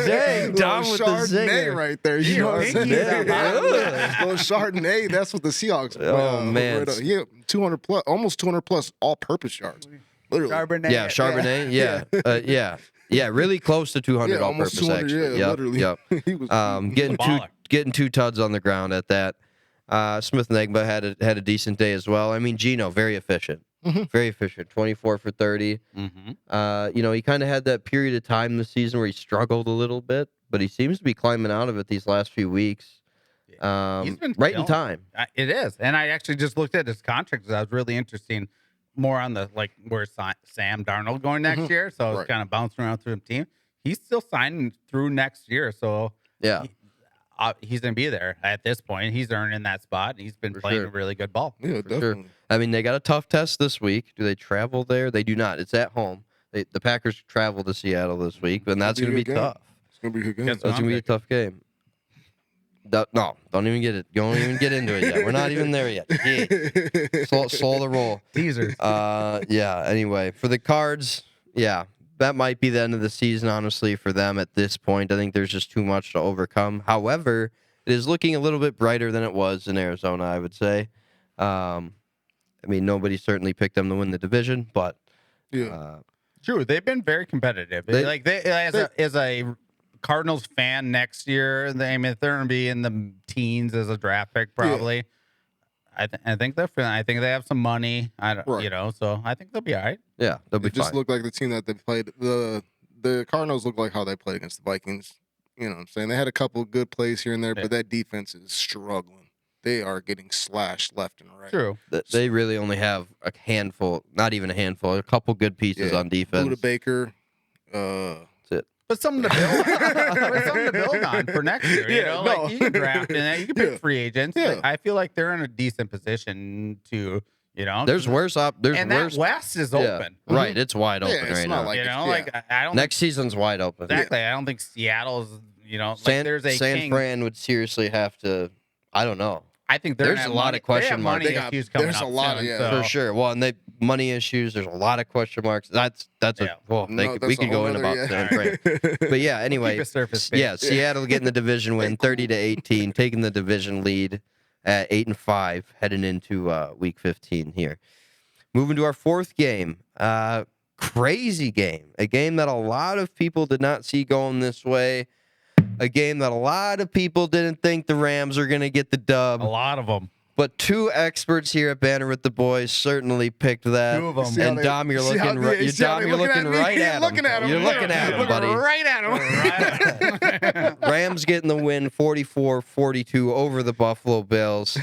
Speaker 3: dang, Dom with the
Speaker 5: Chardonnay
Speaker 3: zinger.
Speaker 5: right there. You know what I'm saying?
Speaker 3: Chardonnay.
Speaker 5: Well, Chardonnay, that's what the Seahawks.
Speaker 3: Oh, man.
Speaker 5: Yeah, 200 plus, almost 200 plus all-purpose yards. Literally.
Speaker 4: Charbonnet.
Speaker 3: Yeah, Charbonnet. Yeah, really close to 200
Speaker 5: Yeah, almost
Speaker 3: all-purpose
Speaker 5: 200.
Speaker 3: actually.
Speaker 5: Yeah,
Speaker 3: Yep,
Speaker 5: literally.
Speaker 3: yep.
Speaker 5: He was.
Speaker 4: Baller.
Speaker 3: Getting 2 tuds on the ground at that. Smith Negba had a decent day as well. I mean, Gino, very efficient.
Speaker 5: Mhm.
Speaker 3: Very efficient. 24 for 30.
Speaker 4: Mm-hmm.
Speaker 3: He kind of had that period of time this season where he struggled a little bit, but he seems to be climbing out of it these last few weeks.
Speaker 4: He's been
Speaker 3: Right in
Speaker 4: killing
Speaker 3: time.
Speaker 4: It is. And I actually just looked at his contract because I was really interesting more on the where's Sam Darnold going next
Speaker 5: Mhm.
Speaker 4: year. So I was
Speaker 5: Right.
Speaker 4: kind of bouncing around through the team. He's still signing through next year. So
Speaker 3: Yeah.
Speaker 4: he's going to be there at this point. He's earning that spot. He's been
Speaker 3: For
Speaker 4: playing
Speaker 3: sure.
Speaker 4: really good ball.
Speaker 5: Yeah,
Speaker 3: For sure.
Speaker 5: definitely.
Speaker 3: I mean, they got a tough test this week. Do they travel there? They do not. It's at home. The Packers travel to Seattle this week, and that's going to be
Speaker 5: Good game.
Speaker 3: tough.
Speaker 5: It's gonna be a good game.
Speaker 4: Guess
Speaker 3: That's going to be a tough game. No, don't even get it. Don't even get into it yet. We're not even there yet. Yeah. Slow the roll.
Speaker 4: Teasers.
Speaker 3: Yeah. Anyway, for the Cards, yeah, that might be the end of the season, honestly, for them at this point. I think there's just too much to overcome. However, it is looking a little bit brighter than it was in Arizona, I would say. I mean, nobody certainly picked them to win the division, but
Speaker 5: Yeah.
Speaker 4: True. They've been very competitive. As a Cardinals fan next year, I mean, if they're going to be in the teens as a draft pick, probably. I think I think they have some money. I don't,
Speaker 5: Right.
Speaker 4: so I think they'll be all right.
Speaker 3: yeah, they'll be
Speaker 5: It just
Speaker 3: fine.
Speaker 5: looked like the team that they played. The Cardinals look like how they played against the Vikings. You know what I'm saying? They had a couple of good plays here and there,
Speaker 4: Yeah.
Speaker 5: but that defense is struggling. They are getting slashed left and right.
Speaker 4: True.
Speaker 3: They really only have a handful, not even a handful, a couple good pieces
Speaker 5: Yeah.
Speaker 3: on defense.
Speaker 5: Buda Baker.
Speaker 4: But something to build, but something to build on for next year. You
Speaker 5: Yeah,
Speaker 4: know,
Speaker 5: no.
Speaker 4: like you can draft and you can pick
Speaker 5: Yeah.
Speaker 4: free agents.
Speaker 5: Yeah.
Speaker 4: Like, I feel like they're in a decent position to,
Speaker 3: There's worse. There's
Speaker 4: and
Speaker 3: worse.
Speaker 4: that West is
Speaker 3: Yeah,
Speaker 4: open.
Speaker 3: right. It's wide
Speaker 5: Yeah,
Speaker 3: open
Speaker 5: it's
Speaker 3: right
Speaker 5: not
Speaker 3: now.
Speaker 5: like-
Speaker 4: You know,
Speaker 5: yeah.
Speaker 4: like I don't
Speaker 3: Next season's wide open.
Speaker 4: exactly. I don't think Seattle's. You know, like
Speaker 3: San,
Speaker 4: there's a
Speaker 3: San
Speaker 4: king.
Speaker 3: Fran would seriously have to. I don't know
Speaker 4: I think they're
Speaker 3: there's
Speaker 4: gonna
Speaker 3: a
Speaker 4: have
Speaker 3: lot
Speaker 4: money-
Speaker 3: of question
Speaker 4: they have
Speaker 3: marks.
Speaker 4: money
Speaker 5: They got-
Speaker 4: issues coming
Speaker 5: there's
Speaker 4: up
Speaker 5: a lot of-
Speaker 4: soon,
Speaker 5: yeah.
Speaker 4: so-
Speaker 3: for sure. Well, and they money issues. There's a lot of question marks. That's
Speaker 4: Yeah.
Speaker 3: we could go in about San Fran. But yeah, anyway,
Speaker 4: Keep it surface based.
Speaker 3: yeah, Seattle getting the division win, 30-18, taking the division lead at 8-5, heading into week 15 here. Moving to our fourth game, crazy game, a game that a lot of people did not see going this way, a game that a lot of people didn't think the Rams are going to get the dub.
Speaker 4: A lot of them.
Speaker 3: But 2 experts here at Banter with the Boys certainly picked that.
Speaker 4: 2 of 'em.
Speaker 5: See how
Speaker 3: And
Speaker 5: they-
Speaker 3: Dom, you're
Speaker 5: see how
Speaker 3: looking
Speaker 5: they-
Speaker 3: right.
Speaker 5: see how
Speaker 3: Dom,
Speaker 5: they
Speaker 3: you're looking
Speaker 5: at me?
Speaker 3: right at him.
Speaker 5: Looking at him.
Speaker 3: You're looking at him, buddy.
Speaker 5: Right at him.
Speaker 3: Rams getting the win, 44-42 over the Buffalo Bills.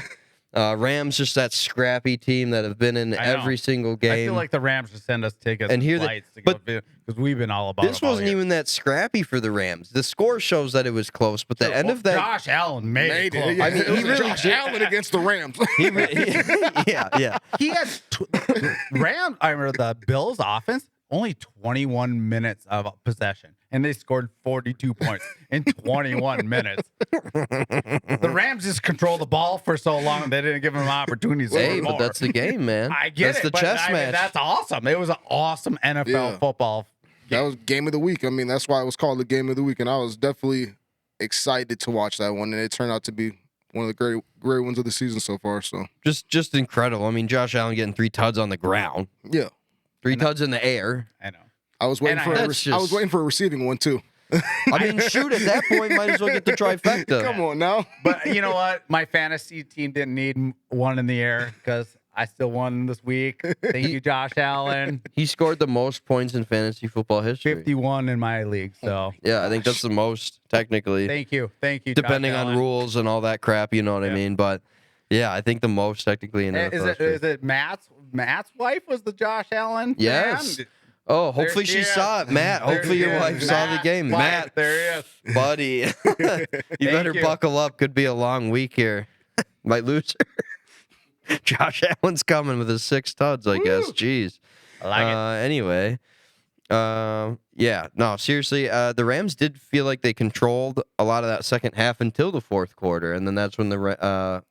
Speaker 3: Rams just that scrappy team that have been in every single game.
Speaker 4: I feel like the Rams should send us tickets and flights to go because we've been all about
Speaker 3: this wasn't even that scrappy for the Rams. The score shows that it was close, but the end of that
Speaker 4: Josh Allen made it.
Speaker 5: Yeah.
Speaker 3: I mean,
Speaker 5: It was
Speaker 3: he really
Speaker 5: Josh Allen against the Rams.
Speaker 3: yeah.
Speaker 4: He had Rams. I remember the Bills offense only 21 minutes of possession, and they scored 42 points in 21 minutes. The Rams just controlled the ball for so long they didn't give them opportunities.
Speaker 3: Hey, but that's the game, man.
Speaker 4: I get
Speaker 3: that's
Speaker 4: it.
Speaker 3: the
Speaker 4: but
Speaker 3: chess
Speaker 4: I
Speaker 3: match.
Speaker 4: mean, that's awesome. It was an awesome NFL football.
Speaker 5: That was game of the week. I mean, that's why it was called the game of the week, and I was definitely excited to watch that one, and it turned out to be one of the great ones of the season so far. So
Speaker 3: just incredible. I mean, Josh Allen getting 3 tuds on the ground,
Speaker 5: yeah,
Speaker 3: 3 tuds in the air.
Speaker 4: I know.
Speaker 5: I was waiting I was waiting for a receiving one too.
Speaker 3: I mean, shoot, at that point, might as well get the trifecta.
Speaker 5: Come on now.
Speaker 4: But you know what? My fantasy team didn't need one in the air because I still won this week. Thank you, Josh Allen.
Speaker 3: He scored the most points in fantasy football history.
Speaker 4: 51 in my league. So
Speaker 3: yeah, I think that's the most technically.
Speaker 4: Thank you.
Speaker 3: Depending
Speaker 4: Josh
Speaker 3: on
Speaker 4: Allen.
Speaker 3: rules and all that crap, you know what I mean. But yeah, I think the most technically in NFL history.
Speaker 4: Is it Matt's wife was the Josh Allen?
Speaker 3: Yes.
Speaker 4: fan?
Speaker 3: Oh, hopefully she saw it, Matt. Hopefully your wife saw the game, Matt.
Speaker 4: There he is,
Speaker 3: buddy. you better buckle up. Could be a long week here. Might lose her. Josh Allen's coming with his 6 tuds, I guess. Jeez.
Speaker 4: I like it.
Speaker 3: Anyway, yeah. No, seriously. The Rams did feel like they controlled a lot of that second half until the fourth quarter, and then that's when I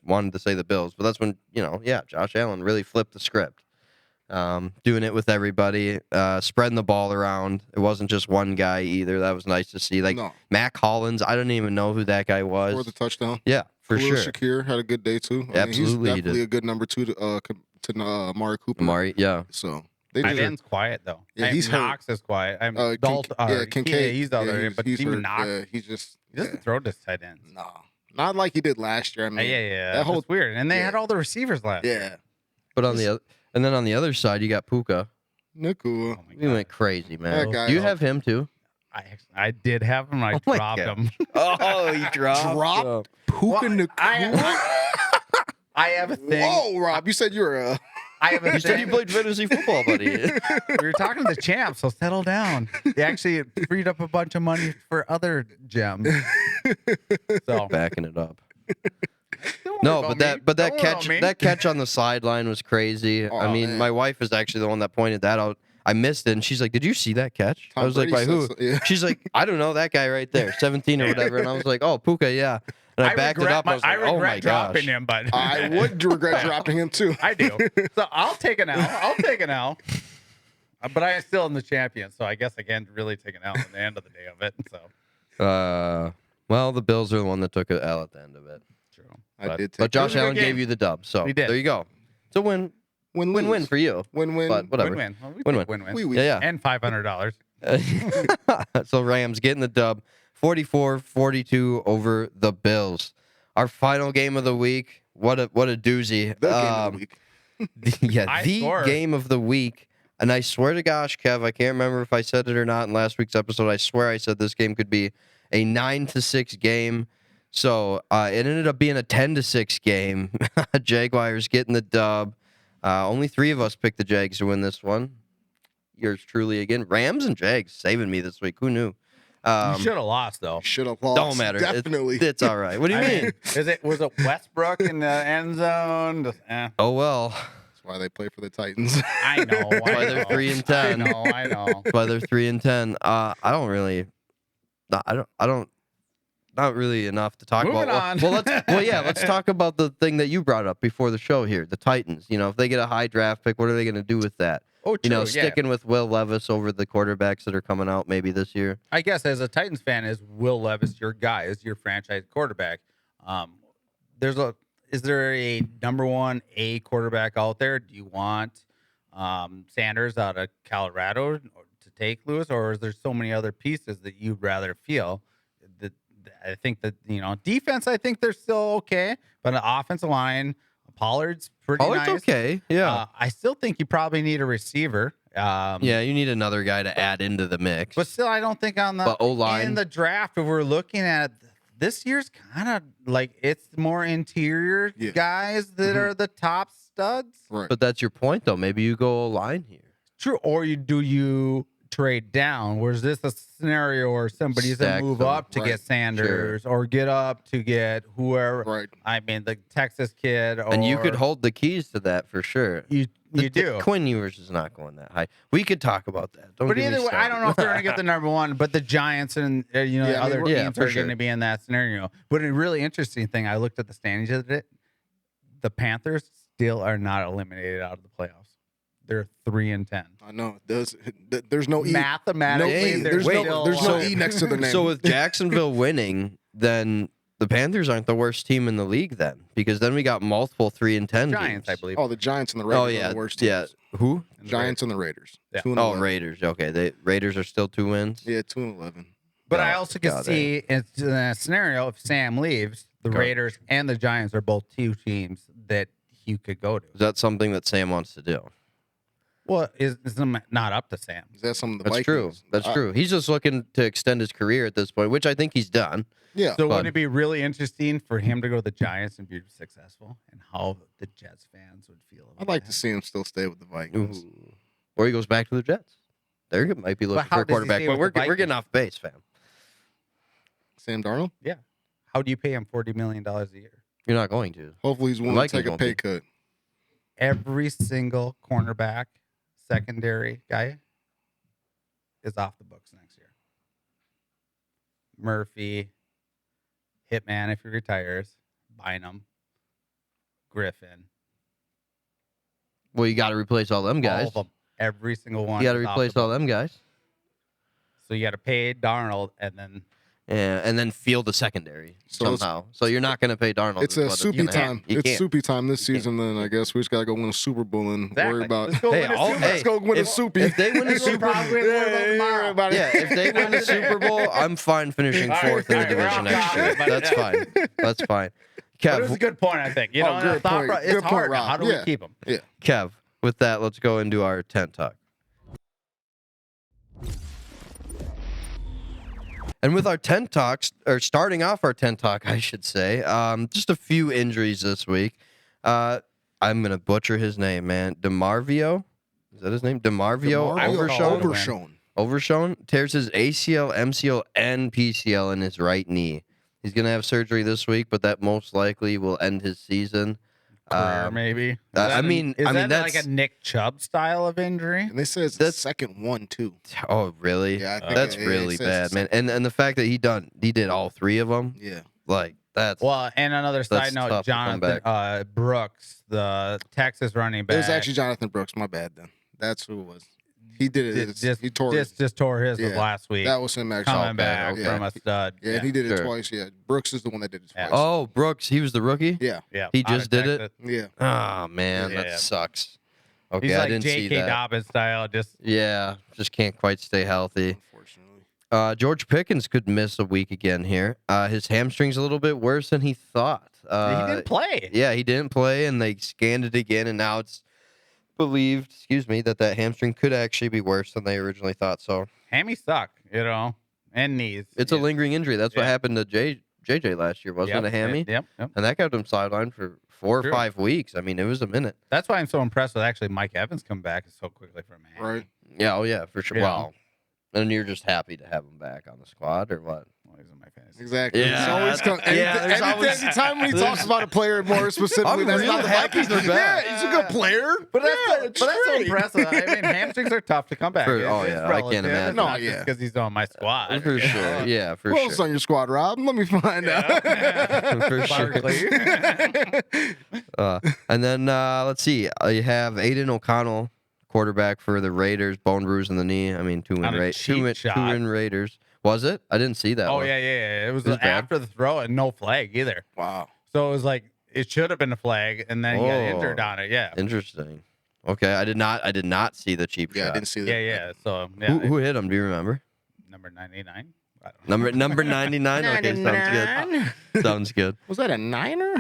Speaker 3: wanted to say the Bills, but that's when Josh Allen really flipped the script. Doing it with everybody, spreading the ball around. It wasn't just one guy either. That was nice to see. Like Mac Hollins, I don't even know who that guy was.
Speaker 5: For the touchdown.
Speaker 3: Yeah, for
Speaker 5: Khalil
Speaker 3: sure.
Speaker 5: Shakir had a good day too.
Speaker 3: Absolutely,
Speaker 5: he's definitely a good number 2 to Amari Cooper.
Speaker 3: Yeah.
Speaker 5: So
Speaker 4: Ivan's quiet though.
Speaker 5: Yeah, he's
Speaker 4: Knox is quiet.
Speaker 5: Kincaid.
Speaker 4: He's out there, but even Knox,
Speaker 5: he
Speaker 4: doesn't throw this tight ends.
Speaker 5: No, not like he did last year. I mean,
Speaker 4: That whole weird. And they had all the receivers last.
Speaker 5: Yeah,
Speaker 3: but on the other side, you got Puka.
Speaker 5: Nakua.
Speaker 3: He went crazy, man.
Speaker 5: That guy,
Speaker 3: Do you have him too?
Speaker 4: I did have him. I dropped him.
Speaker 3: Oh, you dropped
Speaker 5: Puka Nakua.
Speaker 4: I have a thing.
Speaker 5: Whoa, Rob! You said you were
Speaker 4: I have a
Speaker 3: You said you played fantasy football, buddy.
Speaker 4: We were talking to the champ, so settle down. They actually freed up a bunch of money for other gems. So
Speaker 3: Backing it up.
Speaker 4: don't
Speaker 3: No,
Speaker 4: worry
Speaker 3: but
Speaker 4: about
Speaker 3: that
Speaker 4: me. Don't worry about me.
Speaker 3: that catch on the sideline was crazy.
Speaker 5: Oh,
Speaker 3: I mean,
Speaker 5: man.
Speaker 3: my wife is actually the one that pointed that out. I missed it, and she's like, "Did you see that catch?"
Speaker 5: Tom
Speaker 3: I was like,
Speaker 5: Brady
Speaker 3: "By who?"
Speaker 5: says so, yeah.
Speaker 3: She's like, "I don't know, that guy right there, 17 or whatever." And I was like, "Oh, Puka, yeah." And I backed it up. I was like, "Oh my
Speaker 4: dropping
Speaker 3: gosh!"
Speaker 4: him, but
Speaker 5: I would regret dropping him too.
Speaker 4: I do. So I'll take an L. But I am still in the champion, so I guess I can't really take an L at the end of the day of it. So
Speaker 3: Well, the Bills are the one that took an L at the end of it.
Speaker 4: true.
Speaker 5: I did.
Speaker 3: But Josh
Speaker 4: It was a good
Speaker 3: Allen gave
Speaker 4: game.
Speaker 3: you the dub, so
Speaker 4: He did.
Speaker 3: there you go. It's a win-win for you.
Speaker 5: Win-win.
Speaker 3: But whatever.
Speaker 4: Win-win. Well, we
Speaker 3: Win-win.
Speaker 4: take win-win.
Speaker 5: We
Speaker 3: Yeah.
Speaker 4: And $500.
Speaker 3: So Rams getting the dub, 44-42 over the Bills. Our final game of the week. What a doozy.
Speaker 5: The game of the week.
Speaker 4: High
Speaker 3: Game of the week. And I swear to gosh, Kev, I can't remember if I said it or not in last week's episode. I swear I said this game could be a 9-6 game. So it ended up being a 10-6 game. Jaguars getting the dub. Only 3 of us picked the Jags to win this one. Yours truly again. Rams and Jags saving me this week. Who knew?
Speaker 4: You should have lost, though.
Speaker 5: Should have lost.
Speaker 3: Don't matter.
Speaker 5: Definitely.
Speaker 3: It's all right. What do you mean?
Speaker 4: Was it Westbrook in the end zone?
Speaker 3: Oh, well.
Speaker 5: That's why they play for the Titans.
Speaker 4: I know.
Speaker 3: That's why they're 3-10.
Speaker 4: I know.
Speaker 3: That's why they're 3-10. I don't really. I don't. Not really enough to talk
Speaker 4: Moving
Speaker 3: about.
Speaker 4: on.
Speaker 3: Let's talk about the thing that you brought up before the show here. The Titans. If they get a high draft pick, what are they going to do with that?
Speaker 4: Oh, true.
Speaker 3: Sticking with Will Levis over the quarterbacks that are coming out maybe this year.
Speaker 4: I guess as a Titans fan, is Will Levis your guy? Is your franchise quarterback? Is there a number 1 A quarterback out there? Do you want Sanders out of Colorado to take Lewis, or is there so many other pieces that you'd rather feel? That I think that defense. I think they're still okay, but an offensive line, Pollard's pretty nice.
Speaker 3: Okay. Yeah.
Speaker 4: I still think you probably need a receiver.
Speaker 3: Yeah, you need another guy to add into the mix.
Speaker 4: But still, I don't think on
Speaker 3: But O-line.
Speaker 4: in the draft, if we're looking at this year's kind of like it's more interior guys that are the top studs.
Speaker 5: Right.
Speaker 3: But that's your point, though. Maybe you go line here.
Speaker 4: True. Or you trade down? Or is this a scenario where somebody's going to move up to get Sanders or get up to get whoever?
Speaker 5: Right.
Speaker 4: I mean, the Texas kid. Or,
Speaker 3: And you could hold the keys to that for sure.
Speaker 4: You do.
Speaker 3: Quinn Ewers is not going that high. We could talk about that.
Speaker 4: But either way, I don't know if they're going to get the number one, but the Giants and other teams are going to be in that scenario. But a really interesting thing, I looked at the standings of it. The Panthers still are not eliminated out of the playoffs. They're 3-10.
Speaker 5: I know. There's no E.
Speaker 4: Mathematically,
Speaker 5: there's no E next to the name.
Speaker 3: So with Jacksonville winning, then the Panthers aren't the worst team in the league then, because then we got multiple 3-10
Speaker 4: Giants,
Speaker 3: teams.
Speaker 4: I believe.
Speaker 5: Oh, the Giants and the Raiders are the worst teams.
Speaker 3: Yeah. Who?
Speaker 5: Giants and the Raiders.
Speaker 4: Yeah.
Speaker 5: 2-11.
Speaker 3: Raiders. Okay, the Raiders are still 2 wins.
Speaker 5: Yeah, 2-11.
Speaker 4: But I also can see in a scenario if Sam leaves, the Raiders and the Giants are both 2 teams that he could go to.
Speaker 3: Is that something that Sam wants to do?
Speaker 4: Well, it's not up to Sam.
Speaker 5: Is that some of the
Speaker 3: That's
Speaker 5: Vikings?
Speaker 3: true. That's true. He's just looking to extend his career at this point, which I think he's done.
Speaker 5: Yeah.
Speaker 4: So would it be really interesting for him to go to the Giants and be successful, and how the Jets fans would feel about
Speaker 5: I'd like
Speaker 4: that?
Speaker 5: to see him still stay with the Vikings.
Speaker 3: Ooh. Or he goes back to the Jets. There might be looking
Speaker 4: how
Speaker 3: for a
Speaker 4: does he
Speaker 3: quarterback,
Speaker 4: stay
Speaker 3: but
Speaker 4: with the
Speaker 3: we're getting off base, fam.
Speaker 5: Sam Darnold?
Speaker 4: Yeah. How do you pay him $40 million a year?
Speaker 3: You're not going to.
Speaker 5: Hopefully he's willing to take a pay cut.
Speaker 4: Every single cornerback, secondary guy is off the books next year. Murphy, Hitman if he retires, Bynum, Griffin.
Speaker 3: Well, you got to replace all them guys.
Speaker 4: All of them. Every single one.
Speaker 3: You got to
Speaker 4: is off
Speaker 3: replace
Speaker 4: the
Speaker 3: all
Speaker 4: books.
Speaker 3: them guys.
Speaker 4: So you got to pay Darnold and then
Speaker 3: And then field the secondary
Speaker 5: So
Speaker 3: somehow. So you're not going to pay Darnold.
Speaker 5: It's
Speaker 3: is
Speaker 5: a
Speaker 3: what
Speaker 5: soupy
Speaker 3: gonna happen.
Speaker 5: time.
Speaker 3: You
Speaker 5: It's
Speaker 3: can't.
Speaker 5: soupy time this season. Then I guess we just gotta go win a Super Bowl and worry about.
Speaker 4: Let's go win a Super Bowl.
Speaker 5: Let's go win a soupy.
Speaker 3: If they win a Super Bowl,
Speaker 4: Probably win more about tomorrow.
Speaker 3: yeah, if they win the Super Bowl, I'm fine finishing
Speaker 4: All right,
Speaker 3: 4th in the
Speaker 4: all right, we're
Speaker 3: division
Speaker 4: off
Speaker 3: next
Speaker 4: topic,
Speaker 3: year.
Speaker 4: but
Speaker 3: That's fine. That's fine.
Speaker 4: But it was a
Speaker 3: Kev,
Speaker 4: good point, I think. You know,
Speaker 5: good point.
Speaker 4: it's
Speaker 5: Good point,
Speaker 4: hard.
Speaker 5: Rob.
Speaker 4: How do we keep them?
Speaker 5: Yeah.
Speaker 3: Kev, with that, let's go into our tent talk. And with our tent talks, or starting off our tent talk, I should say, just a few injuries this week. I'm going to butcher his name, man. DeMarvio? Is that his name? DeMarvio Overshown tears his ACL, MCL, and PCL in his right knee. He's going to have surgery this week, but that most likely will end his season.
Speaker 4: Career, maybe. Is
Speaker 3: that's
Speaker 4: like a Nick Chubb style of injury?
Speaker 5: And they say it's the second one too.
Speaker 3: Oh, really?
Speaker 5: Yeah, I think
Speaker 3: that's
Speaker 5: it
Speaker 3: really
Speaker 5: says
Speaker 3: bad, man. And the fact that he did all 3 of them.
Speaker 5: Yeah.
Speaker 3: Like that's
Speaker 4: Well, and another side
Speaker 3: That's
Speaker 4: note,
Speaker 3: tough to come
Speaker 4: Jonathan Brooks, the Texas running back.
Speaker 5: It was actually Jonathan Brooks. My bad. Then that's who it was. He did it. He tore it.
Speaker 4: just tore his
Speaker 5: Yeah.
Speaker 4: last week.
Speaker 5: That was him actually.
Speaker 4: Coming back
Speaker 5: okay.
Speaker 4: from a stud.
Speaker 5: Yeah, he did it
Speaker 3: Sure.
Speaker 5: twice. Yeah, Brooks is the one that did it twice.
Speaker 3: Oh, Brooks, he was the rookie?
Speaker 5: Yeah,
Speaker 4: Yeah,
Speaker 3: He
Speaker 4: out of
Speaker 3: just did it?
Speaker 4: Texas.
Speaker 5: yeah.
Speaker 3: Oh man,
Speaker 4: Yeah.
Speaker 3: that sucks. Okay,
Speaker 4: He's
Speaker 3: I
Speaker 4: like
Speaker 3: didn't see
Speaker 4: J.K.
Speaker 3: that.
Speaker 4: Dobbins style. Just
Speaker 3: Yeah, just can't quite stay healthy.
Speaker 5: Unfortunately.
Speaker 3: George Pickens could miss a week again here. His hamstring's a little bit worse than he thought.
Speaker 4: he didn't play.
Speaker 3: Yeah, he didn't play, and they scanned it again, and now it's believed, that hamstring could actually be worse than they originally thought. So
Speaker 4: Hammies suck, and knees.
Speaker 3: it's a lingering injury. That's what happened to JJ last year, wasn't it? A hammy?
Speaker 4: Yep.
Speaker 3: And that kept him sidelined for 4
Speaker 4: True.
Speaker 3: or 5 weeks. I mean, it was a minute.
Speaker 4: That's why I'm so impressed with actually Mike Evans come back so quickly from a hammy.
Speaker 5: Right.
Speaker 3: Yeah, oh yeah, for sure.
Speaker 4: Yeah.
Speaker 3: Wow. And you're just happy to have him back on the squad, or what?
Speaker 4: Well, he's in my fantasy.
Speaker 5: Exactly.
Speaker 3: Yeah.
Speaker 5: It's always
Speaker 3: There's always-
Speaker 5: anytime when he talks about a player more specifically,
Speaker 3: I'm
Speaker 5: that's
Speaker 3: real
Speaker 5: not the
Speaker 3: happy
Speaker 5: Vikings.
Speaker 3: they're back.
Speaker 5: Yeah, he's a good player.
Speaker 4: But that's,
Speaker 5: yeah,
Speaker 4: but that's so impressive. I mean, hamstrings are tough to come back.
Speaker 3: For-
Speaker 4: It's
Speaker 3: oh, yeah, I can't
Speaker 4: relative.
Speaker 3: imagine.
Speaker 4: It's
Speaker 5: No,
Speaker 4: not
Speaker 5: yeah.
Speaker 4: because he's on my squad.
Speaker 3: For sure. Yeah, for
Speaker 5: Who
Speaker 3: sure.
Speaker 5: else is on your squad, Rob? Let me find out.
Speaker 3: For sure.
Speaker 4: Barkley.
Speaker 3: And then let's see. You have Aiden O'Connell, quarterback for the Raiders, bone bruise in the knee. I mean, two
Speaker 4: On a
Speaker 3: win
Speaker 4: cheap shot.
Speaker 3: Raiders. Was it? I didn't see that.
Speaker 4: Oh
Speaker 3: one.
Speaker 4: yeah. It was
Speaker 3: It was bad?
Speaker 4: after the throw and no flag either.
Speaker 5: Wow.
Speaker 4: So it was like it should have been a flag, and then he got
Speaker 3: Oh.
Speaker 4: injured on it. Yeah.
Speaker 3: Interesting. Okay, I did not see the cheap
Speaker 5: Yeah, I
Speaker 3: shot.
Speaker 5: didn't see that.
Speaker 4: Yeah. So yeah,
Speaker 3: Who hit him? Do you remember?
Speaker 4: number 99. I don't know.
Speaker 3: Number 99. Okay, sounds good. Sounds good.
Speaker 5: Was that a Niner?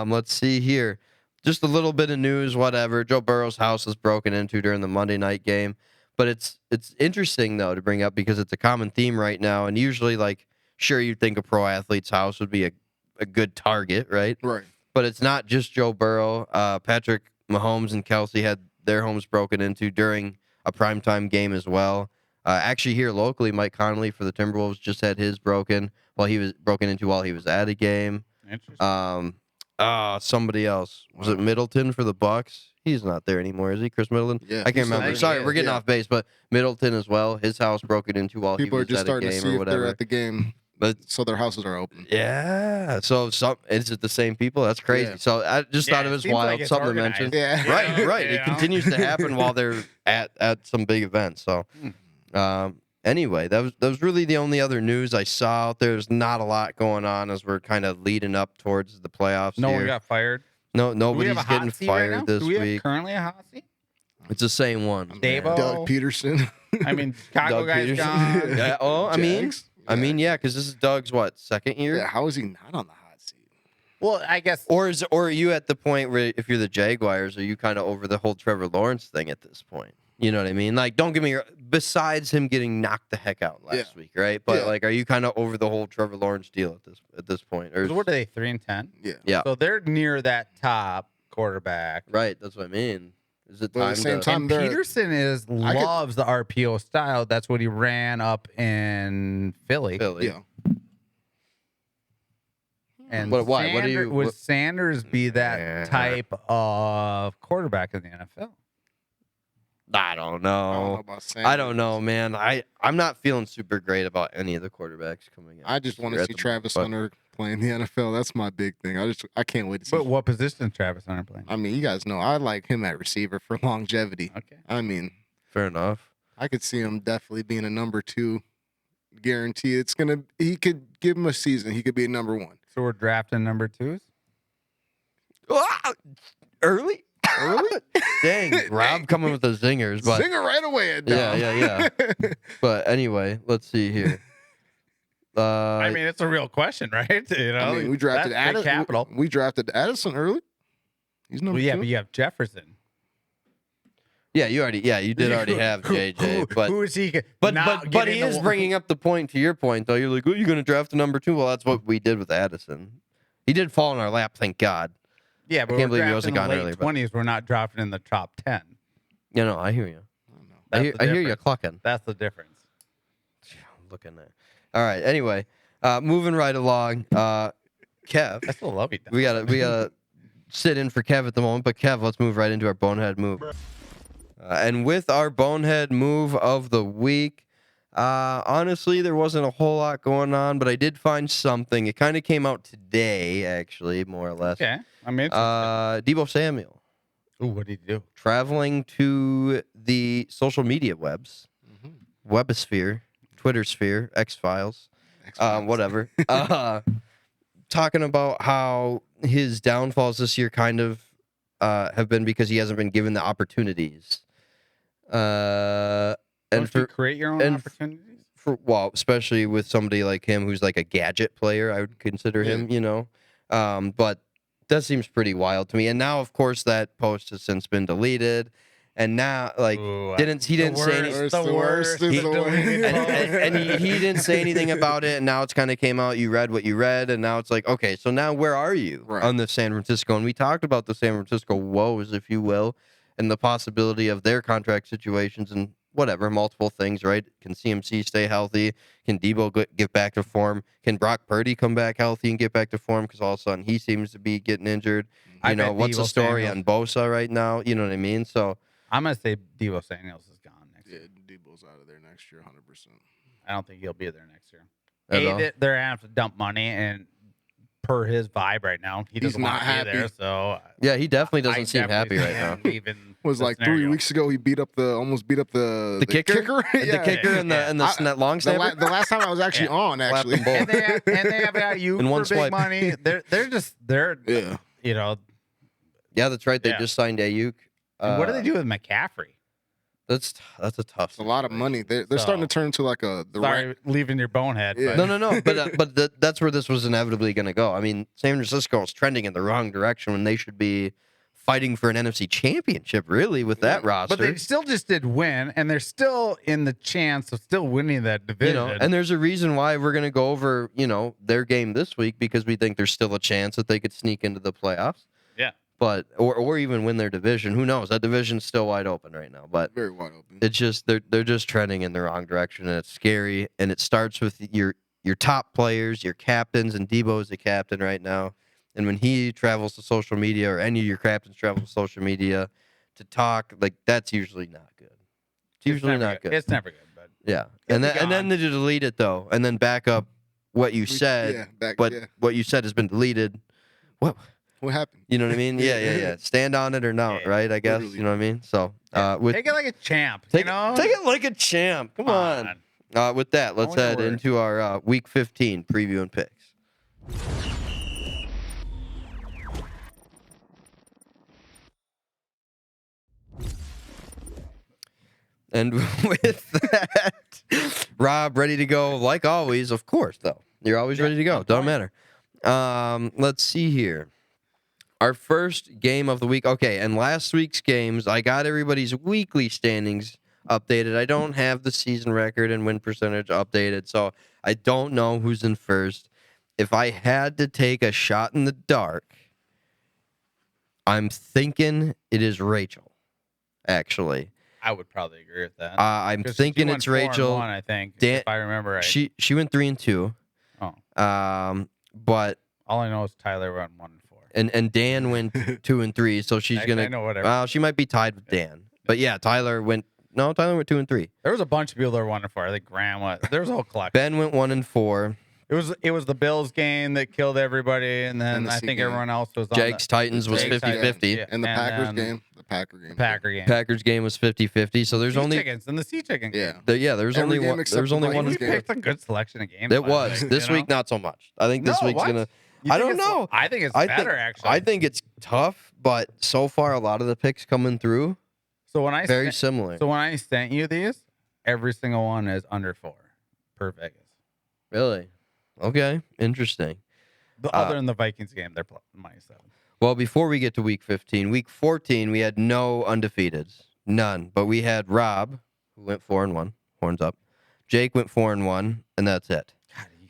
Speaker 3: Let's see here. Just a little bit of news, whatever. Joe Burrow's house was broken into during the Monday night game. But it's interesting, though, to bring up because it's a common theme right now. And usually, like, Sure, you'd think a pro athlete's house would be a good target, right?
Speaker 5: Right.
Speaker 3: But it's not just Joe Burrow. Patrick Mahomes and Kelsey had their homes broken into during a primetime game as well. Actually, here locally, Mike Conley for the Timberwolves just had his broken into while he was at a game.
Speaker 4: Interesting.
Speaker 3: Somebody else. Was it Middleton for the Bucks? He's not there anymore, is he? Chris Middleton?
Speaker 5: Yeah,
Speaker 3: I can't remember. Sorry, we're getting off base, but Middleton as well. His house broken into while
Speaker 5: People
Speaker 3: he
Speaker 5: are
Speaker 3: was
Speaker 5: just
Speaker 3: at a
Speaker 5: starting to
Speaker 3: game
Speaker 5: see
Speaker 3: or
Speaker 5: if
Speaker 3: whatever.
Speaker 5: they're at the game,
Speaker 3: But
Speaker 5: so their houses are open.
Speaker 3: yeah, so is it the same people? That's crazy.
Speaker 5: Yeah.
Speaker 3: So I just thought it was
Speaker 4: seems
Speaker 3: wild.
Speaker 4: like it's
Speaker 3: Something to
Speaker 4: organized.
Speaker 3: mention.
Speaker 5: Yeah.
Speaker 3: Right. It continues to happen while they're at some big events. So, anyway, that was really the only other news I saw out there. There's not a lot going on as we're kind of leading up towards the playoffs.
Speaker 4: No
Speaker 3: here.
Speaker 4: one got fired.
Speaker 3: No,
Speaker 4: Do we
Speaker 3: nobody's
Speaker 4: have a
Speaker 3: getting
Speaker 4: hot seat right
Speaker 3: fired
Speaker 4: now?
Speaker 3: this
Speaker 4: Do we have
Speaker 3: week.
Speaker 4: currently a hot seat?
Speaker 3: It's the same one.
Speaker 4: Dabo?
Speaker 5: Doug Peterson.
Speaker 4: I mean, Chicago
Speaker 3: Doug
Speaker 4: guy's
Speaker 3: Peterson.
Speaker 4: gone.
Speaker 3: Yeah,
Speaker 5: Jags?
Speaker 3: yeah, because this is Doug's second year?
Speaker 5: Yeah, how is he not on the hot seat?
Speaker 4: Well, I guess.
Speaker 3: Or are you at the point where if you're the Jaguars, are you kind of over the whole Trevor Lawrence thing at this point? You know what I mean? Like, don't get me wrong. Besides him getting knocked the heck out last week, right? But like, are you kind of over the whole Trevor Lawrence deal at this point? Or
Speaker 4: What are they? 3-10.
Speaker 5: Yeah.
Speaker 4: So they're near that top quarterback.
Speaker 3: right? That's what I mean. Is it
Speaker 5: But at
Speaker 3: time
Speaker 5: the same
Speaker 3: to?
Speaker 5: time,
Speaker 4: And
Speaker 5: they're-
Speaker 4: Peterson loves the RPO style. That's what he ran up in Philly.
Speaker 3: Philly?
Speaker 5: Yeah.
Speaker 4: And
Speaker 3: Why? What do you?
Speaker 4: would Sanders be that type of quarterback in the NFL?
Speaker 3: I don't
Speaker 5: I don't
Speaker 3: know.
Speaker 5: know about Sam.
Speaker 3: I don't know, man. I'm not feeling super great about any of the quarterbacks coming in.
Speaker 5: I just want to
Speaker 3: at
Speaker 5: see
Speaker 3: the
Speaker 5: Travis
Speaker 3: moment,
Speaker 5: Hunter play in the NFL. That's my big thing. I can't wait to see.
Speaker 4: But what position is Travis Hunter playing?
Speaker 5: I mean, you guys know I like him at receiver for longevity.
Speaker 4: Okay.
Speaker 5: I mean,
Speaker 3: but fair enough.
Speaker 5: I could see him definitely being a number 2. Guarantee he could give him a season. He could be a number 1.
Speaker 4: So we're drafting number 2s?
Speaker 3: Ah! Early? Dang, Rob coming with the zingers, but
Speaker 5: Sing it right away.
Speaker 3: yeah. But anyway, let's see here.
Speaker 4: I mean, it's a real question, right? You know,
Speaker 5: I mean, we drafted
Speaker 4: that's big capital.
Speaker 5: We drafted Addison early. He's number
Speaker 4: Well, yeah,
Speaker 5: 2.
Speaker 4: but you have Jefferson.
Speaker 3: you did already have JJ, but
Speaker 4: who is he?
Speaker 3: but
Speaker 4: not
Speaker 3: but he
Speaker 4: getting
Speaker 3: is
Speaker 4: the-
Speaker 3: bringing up the point to your point though. You're like, oh, you're going to draft a number 2. Well, that's what we did with Addison. He did fall in our lap, thank God.
Speaker 4: Yeah, but
Speaker 3: I can't
Speaker 4: we're
Speaker 3: believe he wasn't
Speaker 4: drafting
Speaker 3: gone
Speaker 4: in the
Speaker 3: early, but-
Speaker 4: late 20s. We're not drafting in the top 10.
Speaker 3: You know, I hear you.
Speaker 4: That's the
Speaker 3: I hear you
Speaker 4: difference.
Speaker 3: clucking.
Speaker 4: That's the difference.
Speaker 3: Looking there. All right. Anyway, moving right along. Kev,
Speaker 4: I still love you.
Speaker 3: we gotta sit in for Kev at the moment, but Kev, let's move right into our bonehead move. And with our bonehead move of the week, honestly, there wasn't a whole lot going on, but I did find something. It kind of came out today, actually, more or less.
Speaker 4: Okay. I mean,
Speaker 3: Debo Samuel
Speaker 4: ooh, what did he do?
Speaker 3: traveling to the social media webs, Webosphere, Twitter sphere, X-Files. Whatever. Talking about how his downfalls this year kind of have been because he hasn't been given the opportunities. And
Speaker 4: Don't you create your own
Speaker 3: and
Speaker 4: opportunities?
Speaker 3: especially with somebody like him who's like a gadget player, I would consider him, you know. But that seems pretty wild to me. And now, of course, that post has since been deleted. And now, like,
Speaker 4: Ooh,
Speaker 3: he didn't say anything.
Speaker 5: The worst is the worst.
Speaker 3: And he didn't say anything about it, and now it's kind of came out. You read what you read, and now it's like, okay, so now where are you
Speaker 5: Right.
Speaker 3: on the San Francisco? And we talked about the San Francisco woes, if you will, and the possibility of their contract situations and whatever, multiple things, right? Can CMC stay healthy? Can Debo get back to form? Can Brock Purdy come back healthy and get back to form? Because all of a sudden he seems to be getting injured.
Speaker 4: I
Speaker 3: You know,
Speaker 4: bet
Speaker 3: what's the
Speaker 4: Deebo
Speaker 3: story
Speaker 4: Samuel's-
Speaker 3: on Bosa right now? You know what I mean? So
Speaker 4: I'm going to say Deebo Samuels is gone next
Speaker 5: Yeah,
Speaker 4: year.
Speaker 5: Debo's out of there next year, 100%.
Speaker 4: I don't think he'll be there next year.
Speaker 3: At all?
Speaker 4: They're going to have to dump money, and per his vibe right now, he doesn't want
Speaker 5: not
Speaker 4: to be
Speaker 5: happy.
Speaker 4: there. So
Speaker 3: yeah, he definitely
Speaker 4: I
Speaker 3: doesn't seem happy
Speaker 4: definitely
Speaker 3: right now.
Speaker 4: see him leaving
Speaker 5: Was
Speaker 4: the
Speaker 5: like
Speaker 4: scenario.
Speaker 5: 3 weeks ago. He almost beat up the
Speaker 3: kicker? The
Speaker 5: Yeah.
Speaker 3: kicker and the long
Speaker 5: The,
Speaker 3: snapper.
Speaker 5: the last time I was actually on,
Speaker 3: Slapped them
Speaker 5: actually.
Speaker 3: both.
Speaker 4: And they have got you
Speaker 3: In one
Speaker 4: for big
Speaker 3: swipe.
Speaker 4: money. They're
Speaker 5: Yeah.
Speaker 4: you know.
Speaker 3: Yeah, that's right. They
Speaker 4: Yeah.
Speaker 3: just signed Ayuk.
Speaker 4: And what do they do with McCaffrey?
Speaker 3: That's a tough.
Speaker 5: It's a lot of money. They're
Speaker 4: So-
Speaker 5: starting to turn into like the
Speaker 4: Sorry, leaving your bonehead.
Speaker 5: Yeah.
Speaker 4: But
Speaker 3: No. But that's where this was inevitably going to go. I mean, San Francisco is trending in the wrong direction when they should be fighting for an NFC championship, really, with that roster.
Speaker 4: But they still just did win, and they're still in the chance of still winning that division.
Speaker 3: And there's a reason why we're going to go over, their game this week, because we think there's still a chance that they could sneak into the playoffs.
Speaker 4: Yeah.
Speaker 3: But or even win their division. Who knows? That division's still wide open right now. But
Speaker 5: Very wide open.
Speaker 3: it's just they're just trending in the wrong direction, and it's scary. And it starts with your top players, your captains, and Debo's the captain right now. And when he travels to social media, or any of your captains travel to social media to talk, like, that's usually not good. It's usually not good.
Speaker 4: It's never good, but
Speaker 3: Yeah, and then they delete it though, and then back up what you said. What you said has been deleted. What
Speaker 5: happened?
Speaker 3: You know what I mean? Yeah. Stand on it or not, right? I guess you know what I mean. So
Speaker 4: take it like a champ.
Speaker 3: Take it like a champ. Come on. With that, let's head into our Week 15 preview and picks. And with that, Rob, ready to go, like always, of course, though. You're always ready to go. Don't matter. Let's see here. Our first game of the week. Okay, and last week's games, I got everybody's weekly standings updated. I don't have the season record and win percentage updated, so I don't know who's in first. If I had to take a shot in the dark, I'm thinking it is Rachel, actually.
Speaker 4: I would probably agree with that.
Speaker 3: I'm thinking it's Rachel.
Speaker 4: 4-1, I think, if I remember right.
Speaker 3: She went 3-2.
Speaker 4: Oh.
Speaker 3: But
Speaker 4: all I know is Tyler went 1-4.
Speaker 3: And Dan went 2-3, so she's gonna.
Speaker 4: I know whatever.
Speaker 3: Well, she might be tied with Dan. But yeah, Tyler went 2-3.
Speaker 4: There was a bunch of people that were 1-4. I think Graham was. There was a whole collection.
Speaker 3: Ben went 1-4.
Speaker 4: It was the Bills game that killed everybody, and then I think everyone else was on
Speaker 3: Jags Titans was 50-50.
Speaker 5: Yeah. And the Packers game. The Packer game.
Speaker 3: Packers game was 50-50. So there's only
Speaker 4: chickens and the sea chicken game.
Speaker 3: There's only one. There's only one.
Speaker 4: We picked a good selection of games.
Speaker 3: It was this week, not so much. I think this week's gonna. I don't know.
Speaker 4: I think it's better actually.
Speaker 3: I think it's tough, but so far a lot of the picks coming through.
Speaker 4: So when I
Speaker 3: very similar.
Speaker 4: So when I sent you these, every single one is under 4 per Vegas.
Speaker 3: Really? Okay, interesting.
Speaker 4: Other than the Vikings game, they're -7.
Speaker 3: Well, before we get to Week 15, Week 14, we had no undefeateds, none. But we had Rob, who went 4-1, horns up. Jake went 4-1, and that's it.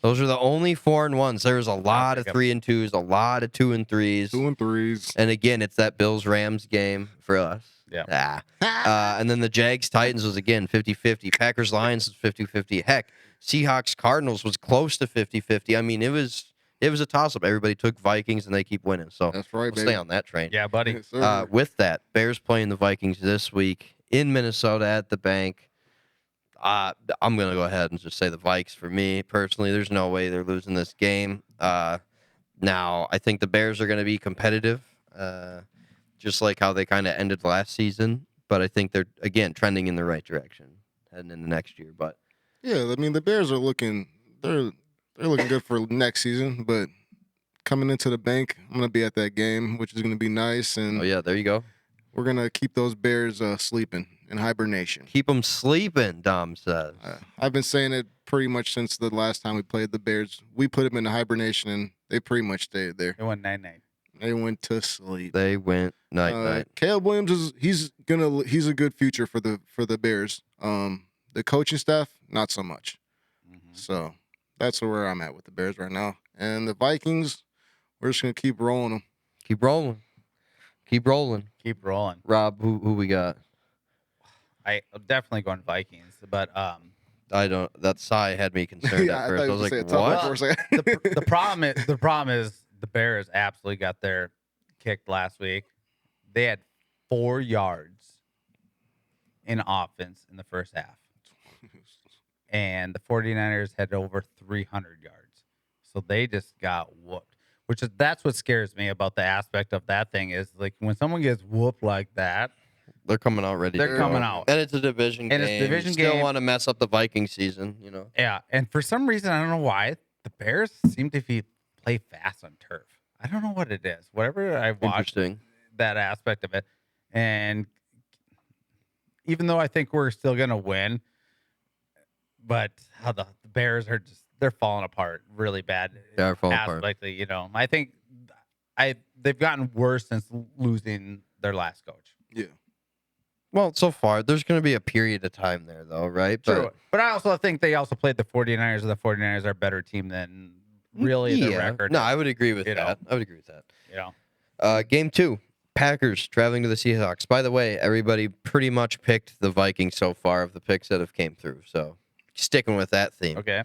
Speaker 3: Those are the only 4-1s. There's a lot of 3-2s, a lot of 2-3s.
Speaker 5: 2-3s.
Speaker 3: And again, it's that Bills-Rams game for us.
Speaker 4: Yeah.
Speaker 3: And then the Jags-Titans was, again, 50-50. Packers-Lions was 50-50. Heck, Seahawks-Cardinals was close to 50-50. I mean, it was a toss-up. Everybody took Vikings, and they keep winning. So
Speaker 5: that's right,
Speaker 3: we'll stay on that train.
Speaker 4: Yeah, buddy.
Speaker 5: Yes,
Speaker 3: with that, Bears playing the Vikings this week in Minnesota at the bank. I'm going to go ahead and just say the Vikes for me. Personally, there's no way they're losing this game. Now, I think the Bears are going to be competitive, just like how they kind of ended last season. But I think they're, again, trending in the right direction heading into next year. But
Speaker 5: yeah, I mean, the Bears are looking they're looking good for next season. But coming into the bank, I'm going to be at that game, which is going to be nice. And
Speaker 3: oh, yeah, there you go.
Speaker 5: We're going to keep those Bears sleeping in hibernation.
Speaker 3: Keep them sleeping, Dom says.
Speaker 5: I've been saying it pretty much since the last time we played the Bears. We put them in hibernation, and they pretty much stayed there.
Speaker 4: They went 9-9.
Speaker 5: They went to sleep.
Speaker 3: They went night.
Speaker 5: Caleb Williams he's a good future for the Bears. The coaching staff, not so much. Mm-hmm. So that's where I'm at with the Bears right now. And the Vikings, we're just gonna keep rolling them.
Speaker 3: Keep rolling. Rob, who we got?
Speaker 4: I'm definitely going Vikings, but
Speaker 3: I don't. That sigh had me concerned at first. I was like, what?
Speaker 4: The problem is the Bears absolutely got their kicked last week. They had 4 yards in offense in the first half. And the 49ers had over 300 yards. So they just got whooped. That's what scares me about the aspect of that thing is like when someone gets whooped like that,
Speaker 3: they're coming out ready.
Speaker 4: They're coming out.
Speaker 3: And it's a division game. You still want to mess up the Viking season, you know.
Speaker 4: Yeah, and for some reason, I don't know why, the Bears seem to play fast on turf. I don't know what it is. Whatever I've watched, that aspect of it. And even though I think we're still going to win, but how the Bears are they're falling apart really bad.
Speaker 3: They are falling apart.
Speaker 4: You know, I think they've gotten worse since losing their last coach.
Speaker 5: Yeah.
Speaker 3: Well, so far, there's going to be a period of time there, though, right?
Speaker 4: True. But I also think they also played the 49ers, and the 49ers are a better team than really the record.
Speaker 3: No, I would agree with
Speaker 4: you
Speaker 3: that.
Speaker 4: know.
Speaker 3: I would agree with that.
Speaker 4: You know.
Speaker 3: Game 2, Packers traveling to the Seahawks. By the way, everybody pretty much picked the Vikings so far of the picks that have came through. So sticking with that theme.
Speaker 4: Okay.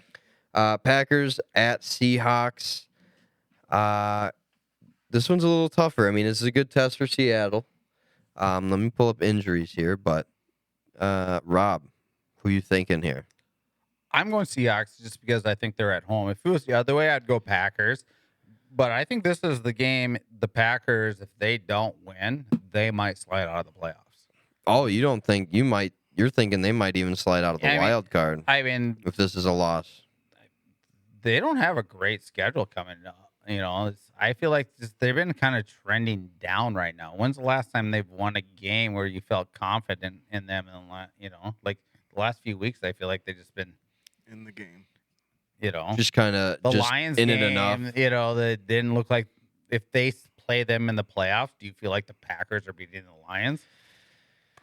Speaker 3: Packers at Seahawks. This one's a little tougher. I mean, this is a good test for Seattle. Let me pull up injuries here, but Rob, who you thinking here?
Speaker 4: I'm going Seahawks just because I think they're at home. If it was the other way, I'd go Packers. But I think this is the game. The Packers, if they don't win, they might slide out of the playoffs.
Speaker 3: Oh, you don't think you might? You're thinking they might even slide out of the wild card.
Speaker 4: I mean,
Speaker 3: if this is a loss,
Speaker 4: they don't have a great schedule coming up. You know, I feel like they've been kind of trending down right now. When's the last time they've won a game where you felt confident in them? And you know, like the last few weeks, I feel like they've just been
Speaker 5: in the game.
Speaker 4: You know,
Speaker 3: just kind of
Speaker 4: the
Speaker 3: just
Speaker 4: Lions
Speaker 3: in
Speaker 4: game,
Speaker 3: it enough.
Speaker 4: You know, that didn't look like if they play them in the playoffs. Do you feel like the Packers are beating the Lions?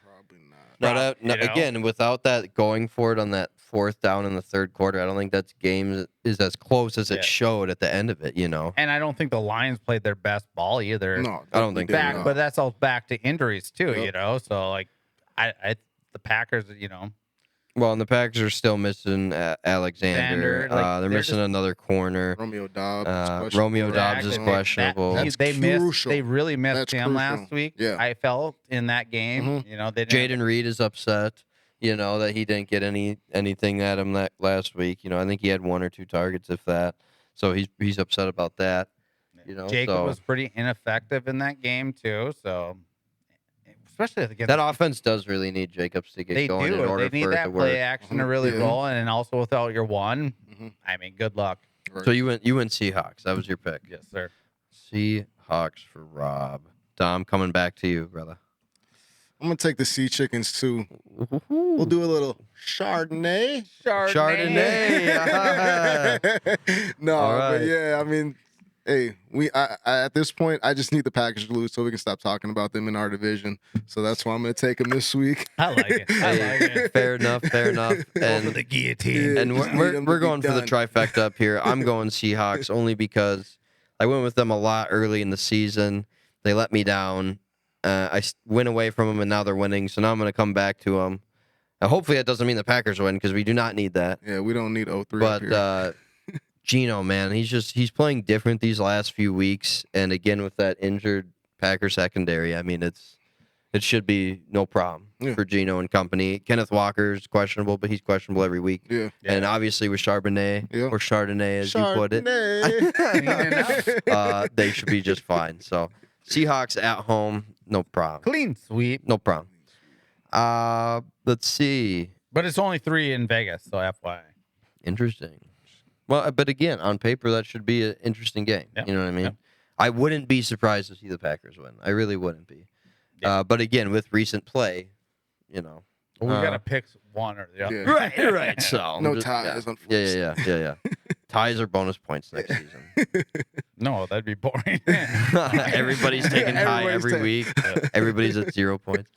Speaker 5: Probably not.
Speaker 3: Again, without that going for it on that 4th down in the 3rd quarter, I don't think that game is as close as it showed at the end of it. You know,
Speaker 4: and I don't think the Lions played their best ball either.
Speaker 5: No,
Speaker 3: I don't think
Speaker 4: back, but that's all back to injuries too.
Speaker 5: Yep.
Speaker 4: You know, so like, the Packers, you know.
Speaker 3: Well, and the Packers are still missing Alexander. They're missing another corner.
Speaker 5: Romeo Dobbs.
Speaker 3: Romeo Dobbs is questionable.
Speaker 4: They really missed
Speaker 5: That's
Speaker 4: him
Speaker 5: crucial.
Speaker 4: last week.
Speaker 5: Yeah.
Speaker 4: I felt in that game.
Speaker 5: Mhm.
Speaker 4: You know, they didn't
Speaker 3: Jaden Reed is upset. You know that he didn't get anything at him that last week. You know, I think he had 1 or 2 targets, if that. So he's upset about that. You know,
Speaker 4: Jacob was pretty ineffective in that game too. So, especially against
Speaker 3: that offense does really need Jacobs to get going in order
Speaker 4: they need
Speaker 3: for it
Speaker 4: that
Speaker 3: to
Speaker 4: play
Speaker 3: work.
Speaker 4: action to really roll, and also without your one, I mean, good luck.
Speaker 5: Right.
Speaker 3: So you went Seahawks. That was your pick.
Speaker 4: Yes, sir.
Speaker 3: Seahawks for Rob. Dom, coming back to you, brother.
Speaker 5: I'm gonna take the Sea Chickens too. We'll do a little Chardonnay. No,
Speaker 3: All right.
Speaker 5: but yeah, I mean, hey, I at this point, I just need the Packers to lose so we can stop talking about them in our division. So that's why I'm gonna take them this week.
Speaker 4: I like it. I like it.
Speaker 3: Fair enough.
Speaker 4: Over the guillotine.
Speaker 3: And we're going for the trifecta up here. I'm going Seahawks only because I went with them a lot early in the season. They let me down. I went away from them, and now they're winning. So now I'm going to come back to them. Hopefully, that doesn't mean the Packers win because we do not need that.
Speaker 5: Yeah, we don't need 0-3
Speaker 3: But
Speaker 5: up here.
Speaker 3: Geno, man, he's playing different these last few weeks, and again with that injured Packer secondary, I mean it should be no problem for Geno and company. Kenneth Walker's questionable, but he's questionable every week.
Speaker 5: Yeah.
Speaker 3: And obviously with Charbonnet or Chardonnay, as you put it, they should be just fine. So Seahawks at home, no problem.
Speaker 4: Clean sweep.
Speaker 3: No problem. Let's see.
Speaker 4: But it's only 3 in Vegas, so FYI.
Speaker 3: Interesting. Well, but again, on paper, that should be an interesting game.
Speaker 4: Yeah.
Speaker 3: You know what I mean?
Speaker 4: Yeah.
Speaker 3: I wouldn't be surprised to see the Packers win. I really wouldn't be.
Speaker 4: Yeah.
Speaker 3: But again, with recent play, you know.
Speaker 4: Well, we got to pick one or the other.
Speaker 5: Yeah.
Speaker 3: Right. So
Speaker 5: No ties, unfortunately.
Speaker 3: Yeah. Ties are bonus points next season.
Speaker 4: No, that'd be boring.
Speaker 3: Everybody's taking tie every week. Everybody's at 0 points.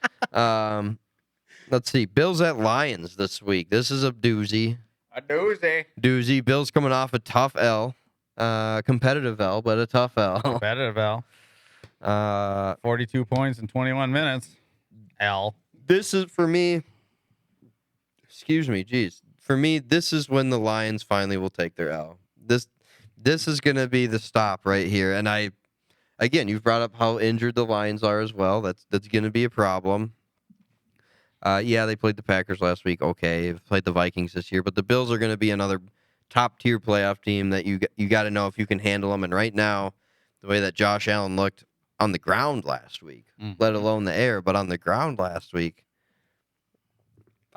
Speaker 3: Let's see. Bills at Lions this week. This is a doozy.
Speaker 4: A doozy.
Speaker 3: Bills coming off a tough L. Competitive L, but a tough L.
Speaker 4: Competitive L. 42 points in 21 minutes. L.
Speaker 3: This is for me. Excuse me, geez. For me, this is when the Lions finally will take their L. This is going to be the stop right here. And again, you've brought up how injured the Lions are as well. That's going to be a problem. Yeah, they played the Packers last week. Okay, they've played the Vikings this year, but the Bills are going to be another top-tier playoff team that you got to know if you can handle them. And right now, the way that Josh Allen looked on the ground last week, let alone the air, but on the ground last week,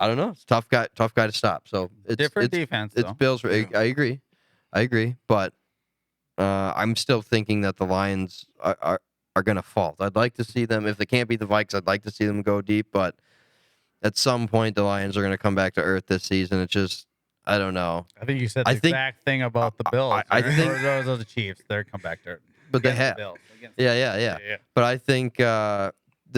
Speaker 3: I don't know. It's a tough guy to stop. So it's
Speaker 4: Different defense.
Speaker 3: It's Bills. I agree, but I'm still thinking that the Lions are going to fall. I'd like to see them, if they can't beat the Vikes, I'd like to see them go deep, but at some point the Lions are going to come back to earth this season. It's just, I don't know.
Speaker 4: I think you said the exact thing about the Bills.
Speaker 3: I think
Speaker 4: those are the Chiefs. They're come back to earth.
Speaker 3: but they
Speaker 4: Against the
Speaker 3: have.
Speaker 4: Bills.
Speaker 3: Yeah. But I think the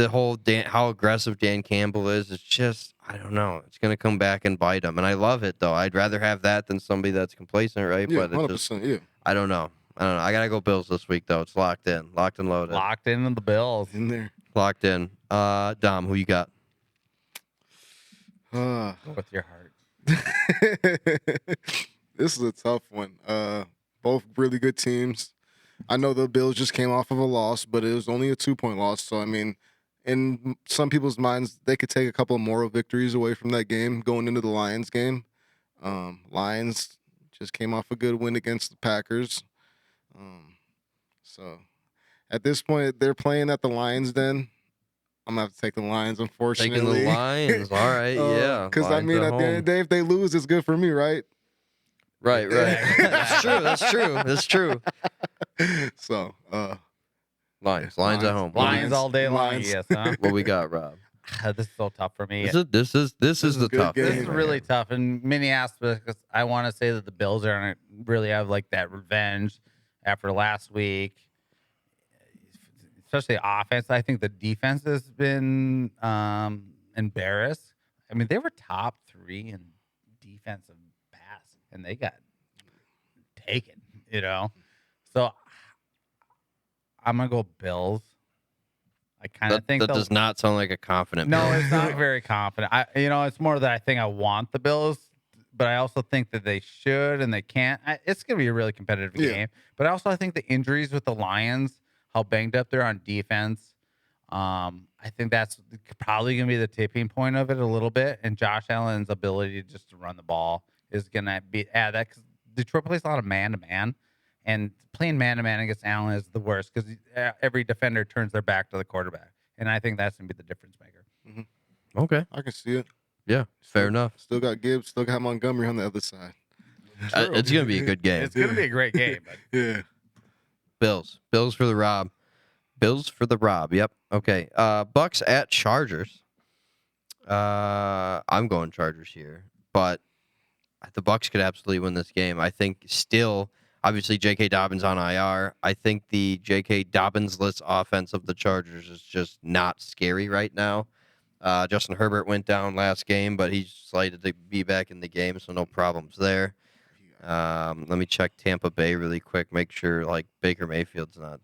Speaker 3: whole how aggressive Dan Campbell is, it's just, I don't know. It's going to come back and bite him. And I love it, though. I'd rather have that than somebody that's complacent, right?
Speaker 5: Yeah,
Speaker 3: but
Speaker 5: 100%. Yeah.
Speaker 3: I don't know. I got to go Bills this week, though. It's locked in. Locked and loaded.
Speaker 4: Locked into the Bills.
Speaker 5: In there.
Speaker 3: Locked in. Dom, who you got?
Speaker 4: With your heart.
Speaker 5: This is a tough one. Both really good teams. I know the Bills just came off of a loss, but it was only a 2-point loss. So, I mean, in some people's minds, they could take a couple of moral victories away from that game going into the Lions game. Lions just came off a good win against the Packers. So, at this point, they're playing at the Lions Den. I'm going to have to take the Lions, unfortunately.
Speaker 3: Taking the Lions. All right, yeah.
Speaker 5: Because, I mean, at the end of the day, if they lose, it's good for me, right?
Speaker 3: Right. That's true.
Speaker 5: So,
Speaker 3: Lions at home.
Speaker 4: Lions all day long.
Speaker 5: Lions.
Speaker 4: Yes, huh?
Speaker 3: What we got, Rob?
Speaker 4: This is so tough for me.
Speaker 3: This is the
Speaker 5: good
Speaker 3: tough.
Speaker 5: game.
Speaker 4: This is really tough in many aspects because I want to say that the Bills are going to really have like that revenge after last week, especially offense. I think the defense has been embarrassed. I mean, they were top 3 in defensive pass, and they got taken, So I'm going to go Bills. I kind of think
Speaker 3: that does not sound like a confident.
Speaker 4: No,
Speaker 3: Bill.
Speaker 4: it's not very confident. It's more that I think I want the Bills, but I also think that they should and they can't. It's going to be a really competitive game. But I think the injuries with the Lions, how banged up they're on defense, I think that's probably going to be the tipping point of it a little bit. And Josh Allen's ability just to run the ball is going to be that because Detroit plays a lot of man-to-man. And playing man-to-man against Allen is the worst because every defender turns their back to the quarterback. And I think that's going to be the difference maker.
Speaker 5: Mm-hmm.
Speaker 3: Okay.
Speaker 5: I can see it.
Speaker 3: Yeah, fair enough.
Speaker 5: Still got Gibbs, still got Montgomery on the other side.
Speaker 3: It's going to be a good game.
Speaker 4: It's going to be a great game. But
Speaker 5: Yeah.
Speaker 3: Bills for the Rob. Yep. Okay. Bucks at Chargers. I'm going Chargers here, but the Bucks could absolutely win this game. I think still, obviously, J.K. Dobbins on IR. I think the J.K. Dobbins-less offense of the Chargers is just not scary right now. Justin Herbert went down last game, but he's slated to be back in the game, so no problems there. Let me check Tampa Bay really quick, make sure Baker Mayfield's not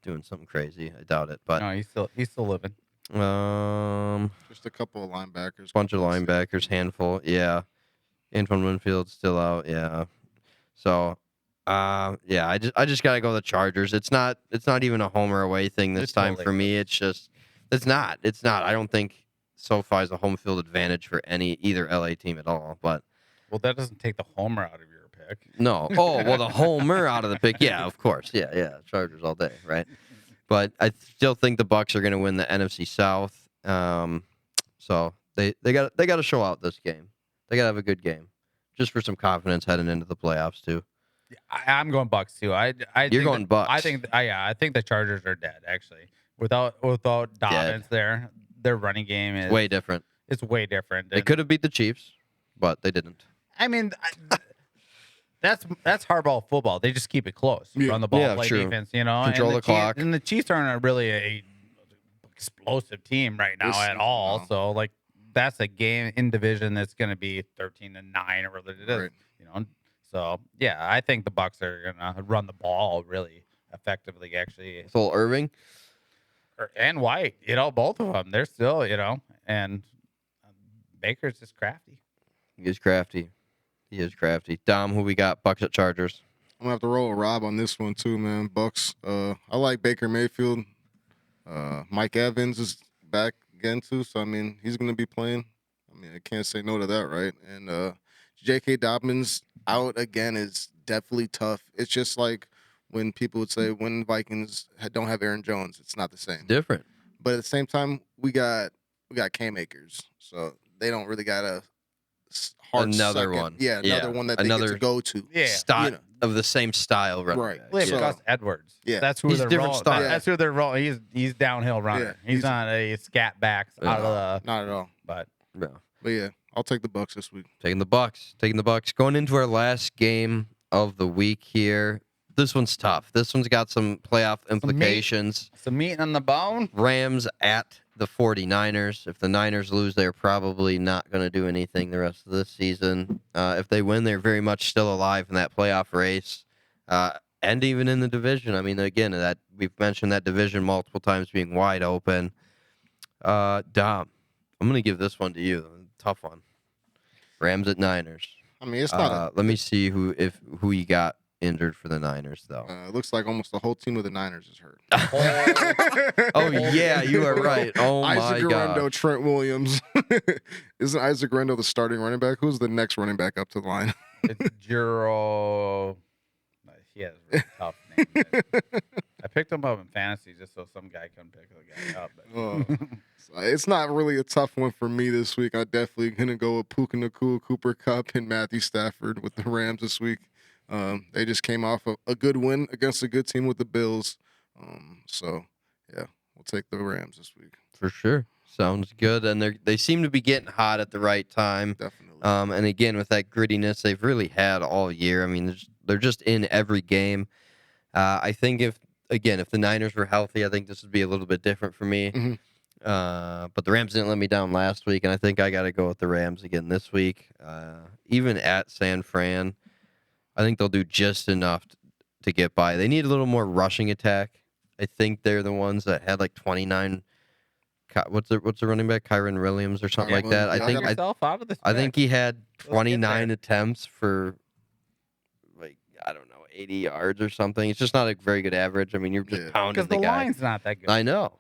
Speaker 3: doing something crazy. I doubt it, but
Speaker 4: no, he's still living.
Speaker 5: Just a couple of linebackers.
Speaker 3: Bunch of linebackers, handful, yeah. Antoine Winfield's still out, yeah. So, I just gotta go the Chargers. It's not even a home or away thing this time for me. It's not. I don't think SoFi is a home field advantage for either LA team at all. But
Speaker 4: that doesn't take the homer out of your pick.
Speaker 3: No. Oh well, the homer out of the pick. Yeah, of course. Yeah. Chargers all day, right? But I still think the Bucks are going to win the NFC South. So they got to show out this game. They got to have a good game, just for some confidence heading into the playoffs too.
Speaker 4: I'm going Bucks too.
Speaker 3: You're going Bucks.
Speaker 4: I think the Chargers are dead actually. Without Dobbins there, their running game is
Speaker 3: way different.
Speaker 4: It's way different.
Speaker 3: They could have beat the Chiefs, but they didn't.
Speaker 4: I mean, that's hardball football. They just keep it close. Run the ball, play defense,
Speaker 3: Control the clock.
Speaker 4: And the Chiefs aren't really a explosive team right now at all. So that's a game in division that's going to be 13-9 or whatever it is.
Speaker 5: Right.
Speaker 4: So I think the Bucks are going to run the ball really effectively. Actually,
Speaker 3: Full Irving
Speaker 4: and White, both of them. They're still, and Baker's just crafty.
Speaker 3: He is crafty. Dom, who we got? Bucks at Chargers.
Speaker 5: I'm gonna have to roll a Rob on this one too, man. Bucks. I like Baker Mayfield. Mike Evans is back again too, so I mean he's gonna be playing. I mean I can't say no to that, right? And J.K. Dobbins out again is definitely tough. It's just like when people would say when Vikings don't have Aaron Jones, it's not the same.
Speaker 3: Different.
Speaker 5: But at the same time, we got Cam Akers, so they don't really got a
Speaker 3: another one.
Speaker 5: Yeah, another one that they get to go to.
Speaker 4: Yeah,
Speaker 3: style of the same style running.
Speaker 5: Right.
Speaker 4: Yeah, Gus Edwards.
Speaker 5: Yeah,
Speaker 4: that's who
Speaker 3: he's
Speaker 4: they're
Speaker 3: different
Speaker 4: rolling.
Speaker 3: style.
Speaker 4: That's who they're rolling. He's downhill runner.
Speaker 5: Yeah,
Speaker 4: he's not a scat backs out of the.
Speaker 5: Not at all.
Speaker 4: But
Speaker 5: yeah, I'll take the Bucks this week.
Speaker 3: Taking the Bucks. Going into our last game of the week here, This one's tough. This one's got some playoff implications.
Speaker 4: Some meat on the bone.
Speaker 3: Rams at the 49ers. If the Niners lose, they're probably not going to do anything the rest of this season. If they win, they're very much still alive in that playoff race, and even in the division. I mean, again, that we've mentioned that division multiple times being wide open. Dom, I'm going to give this one to you. Tough one. Rams at Niners.
Speaker 5: I mean, it's not.
Speaker 3: Let me see who you got injured for the Niners, though.
Speaker 5: It looks like almost the whole team of the Niners is hurt.
Speaker 3: Oh yeah, you are right. Oh
Speaker 5: Isaac
Speaker 3: my God.
Speaker 5: Guerrero, Trent Williams. Isn't Isaac Guerrero the starting running back? Who's the next running back up to the line?
Speaker 4: It's Juro. He has a really tough name. I picked him up in fantasy just so some guy couldn't pick the guy up. But.
Speaker 5: It's not really a tough one for me this week. I'm definitely going to go with Puka Nacua, Cooper Kupp, and Matthew Stafford with the Rams this week. They just came off a good win against a good team with the Bills. So, yeah, we'll take the Rams this week.
Speaker 3: For sure. Sounds good. And they seem to be getting hot at the right time.
Speaker 5: Definitely.
Speaker 3: And again, with that grittiness they've really had all year. I mean, they're just in every game. I think if the Niners were healthy, I think this would be a little bit different for me.
Speaker 5: Mm-hmm.
Speaker 3: But the Rams didn't let me down last week, and I think I got to go with the Rams again this week. Even at San Fran, I think they'll do just enough to get by. They need a little more rushing attack. I think they're the ones that had like 29. What's the running back? Kyron Williams or something like that. I think he had 29 attempts for like, I don't know, 80 yards or something. It's just not a very good average. I mean, you're just pounding the guy.
Speaker 4: Because the line's not that good.
Speaker 3: I know.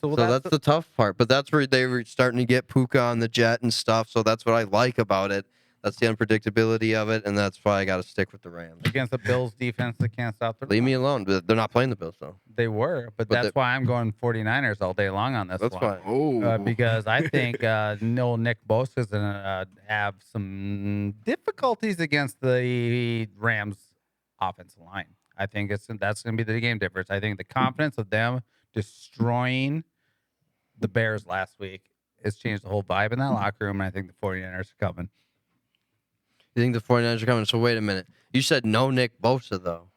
Speaker 3: So that's the tough part. But that's where they were starting to get Puka on the jet and stuff. So that's what I like about it. That's the unpredictability of it, and that's why I got to stick with the Rams.
Speaker 4: Against the Bills defense that can't stop the run.
Speaker 3: Leave me alone. They're not playing the Bills, though.
Speaker 4: They were, but that's why I'm going 49ers all day long on this one.
Speaker 3: That's fine.
Speaker 5: Oh.
Speaker 4: Because I think Nick Bosa is going to have some difficulties against the Rams offensive line. I think that's going to be the game difference. I think the confidence of them destroying the Bears last week has changed the whole vibe in that locker room, and I think the 49ers are coming.
Speaker 3: You think the 49ers are coming? So wait a minute. You said no Nick Bosa, though.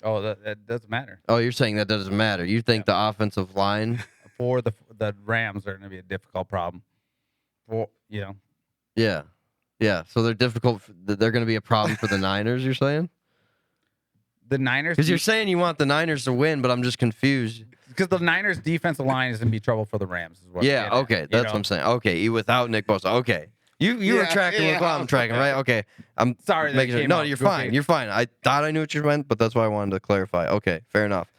Speaker 4: Oh, that doesn't matter.
Speaker 3: Oh, you're saying that doesn't matter. You think the offensive line
Speaker 4: for the Rams are going to be a difficult problem.
Speaker 3: Yeah. So they're difficult. They're going to be a problem for the Niners. You're saying
Speaker 4: the Niners
Speaker 3: because you're saying you want the Niners to win, but I'm just confused.
Speaker 4: Because the Niners' defensive line is going to be trouble for the Rams. Is what
Speaker 3: okay, that's what I'm saying. Okay, without Nick Bosa. Okay. You were tracking with what I'm tracking, right? Okay. I'm
Speaker 4: sorry.
Speaker 3: No, you're fine. You're fine. I thought I knew what you meant, but that's why I wanted to clarify. Okay, fair enough.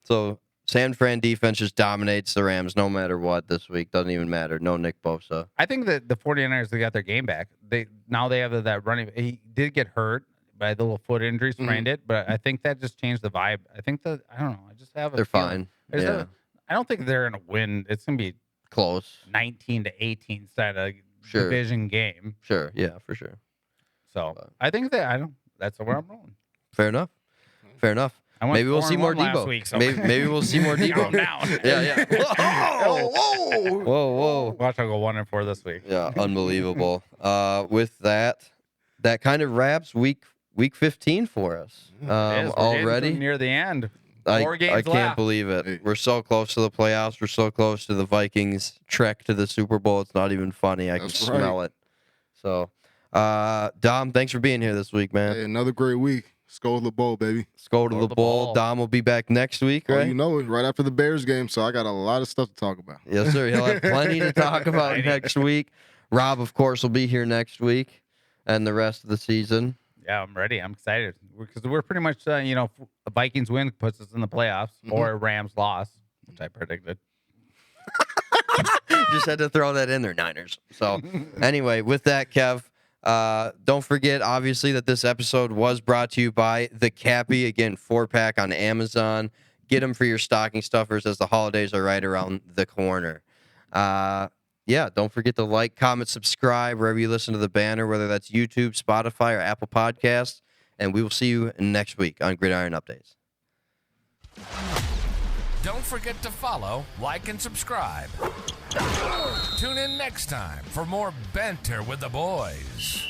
Speaker 3: So San Fran defense just dominates the Rams no matter what this week. Doesn't even matter. No Nick Bosa.
Speaker 4: I think that the 49ers, they got their game back. They have that running. He did get hurt by the little foot injury, sprained it, but I think that just changed the vibe. I think I don't know. I just have a
Speaker 3: They're
Speaker 4: feeling.
Speaker 3: fine. Yeah.
Speaker 4: I don't think they're going to win. It's going to be
Speaker 3: close.
Speaker 4: 19-18 instead of division game.
Speaker 3: Sure. Yeah, for sure.
Speaker 4: So I think that's where I'm rolling.
Speaker 3: Fair enough. Maybe we'll see more Debo.
Speaker 4: Week, so.
Speaker 3: Maybe we'll see more Debo. Yeah. Whoa.
Speaker 4: Watch, I'll go 1-4 this week.
Speaker 3: Yeah, unbelievable. With that kind of wraps week 15 for us. Already
Speaker 4: near the end.
Speaker 3: I can't believe it. We're so close to the playoffs. We're so close to the Vikings trek to the Super Bowl. It's not even funny. I can smell it. So, Dom, thanks for being here this week, man.
Speaker 5: Hey, another great week. Skol to the bowl, baby.
Speaker 3: Skol to the bowl. Dom will be back next week, right?
Speaker 5: Oh, you know it, right after the Bears game, so I got a lot of stuff to talk about.
Speaker 3: Yes, sir. He'll have plenty to talk about next week. Rob, of course, will be here next week and the rest of the season.
Speaker 4: Yeah, I'm ready. I'm excited because we're pretty much, a Vikings win puts us in the playoffs or a Rams loss, which I predicted.
Speaker 3: Just had to throw that in there, Niners. So anyway, with that, Kev, don't forget, obviously, that this episode was brought to you by the Cappy. Again, 4-pack on Amazon. Get them for your stocking stuffers as the holidays are right around the corner. Don't forget to like, comment, subscribe wherever you listen to the Banter, whether that's YouTube, Spotify, or Apple Podcasts. And we will see you next week on Gridiron Updates.
Speaker 1: Don't forget to follow, like, and subscribe. Tune in next time for more Banter with the boys.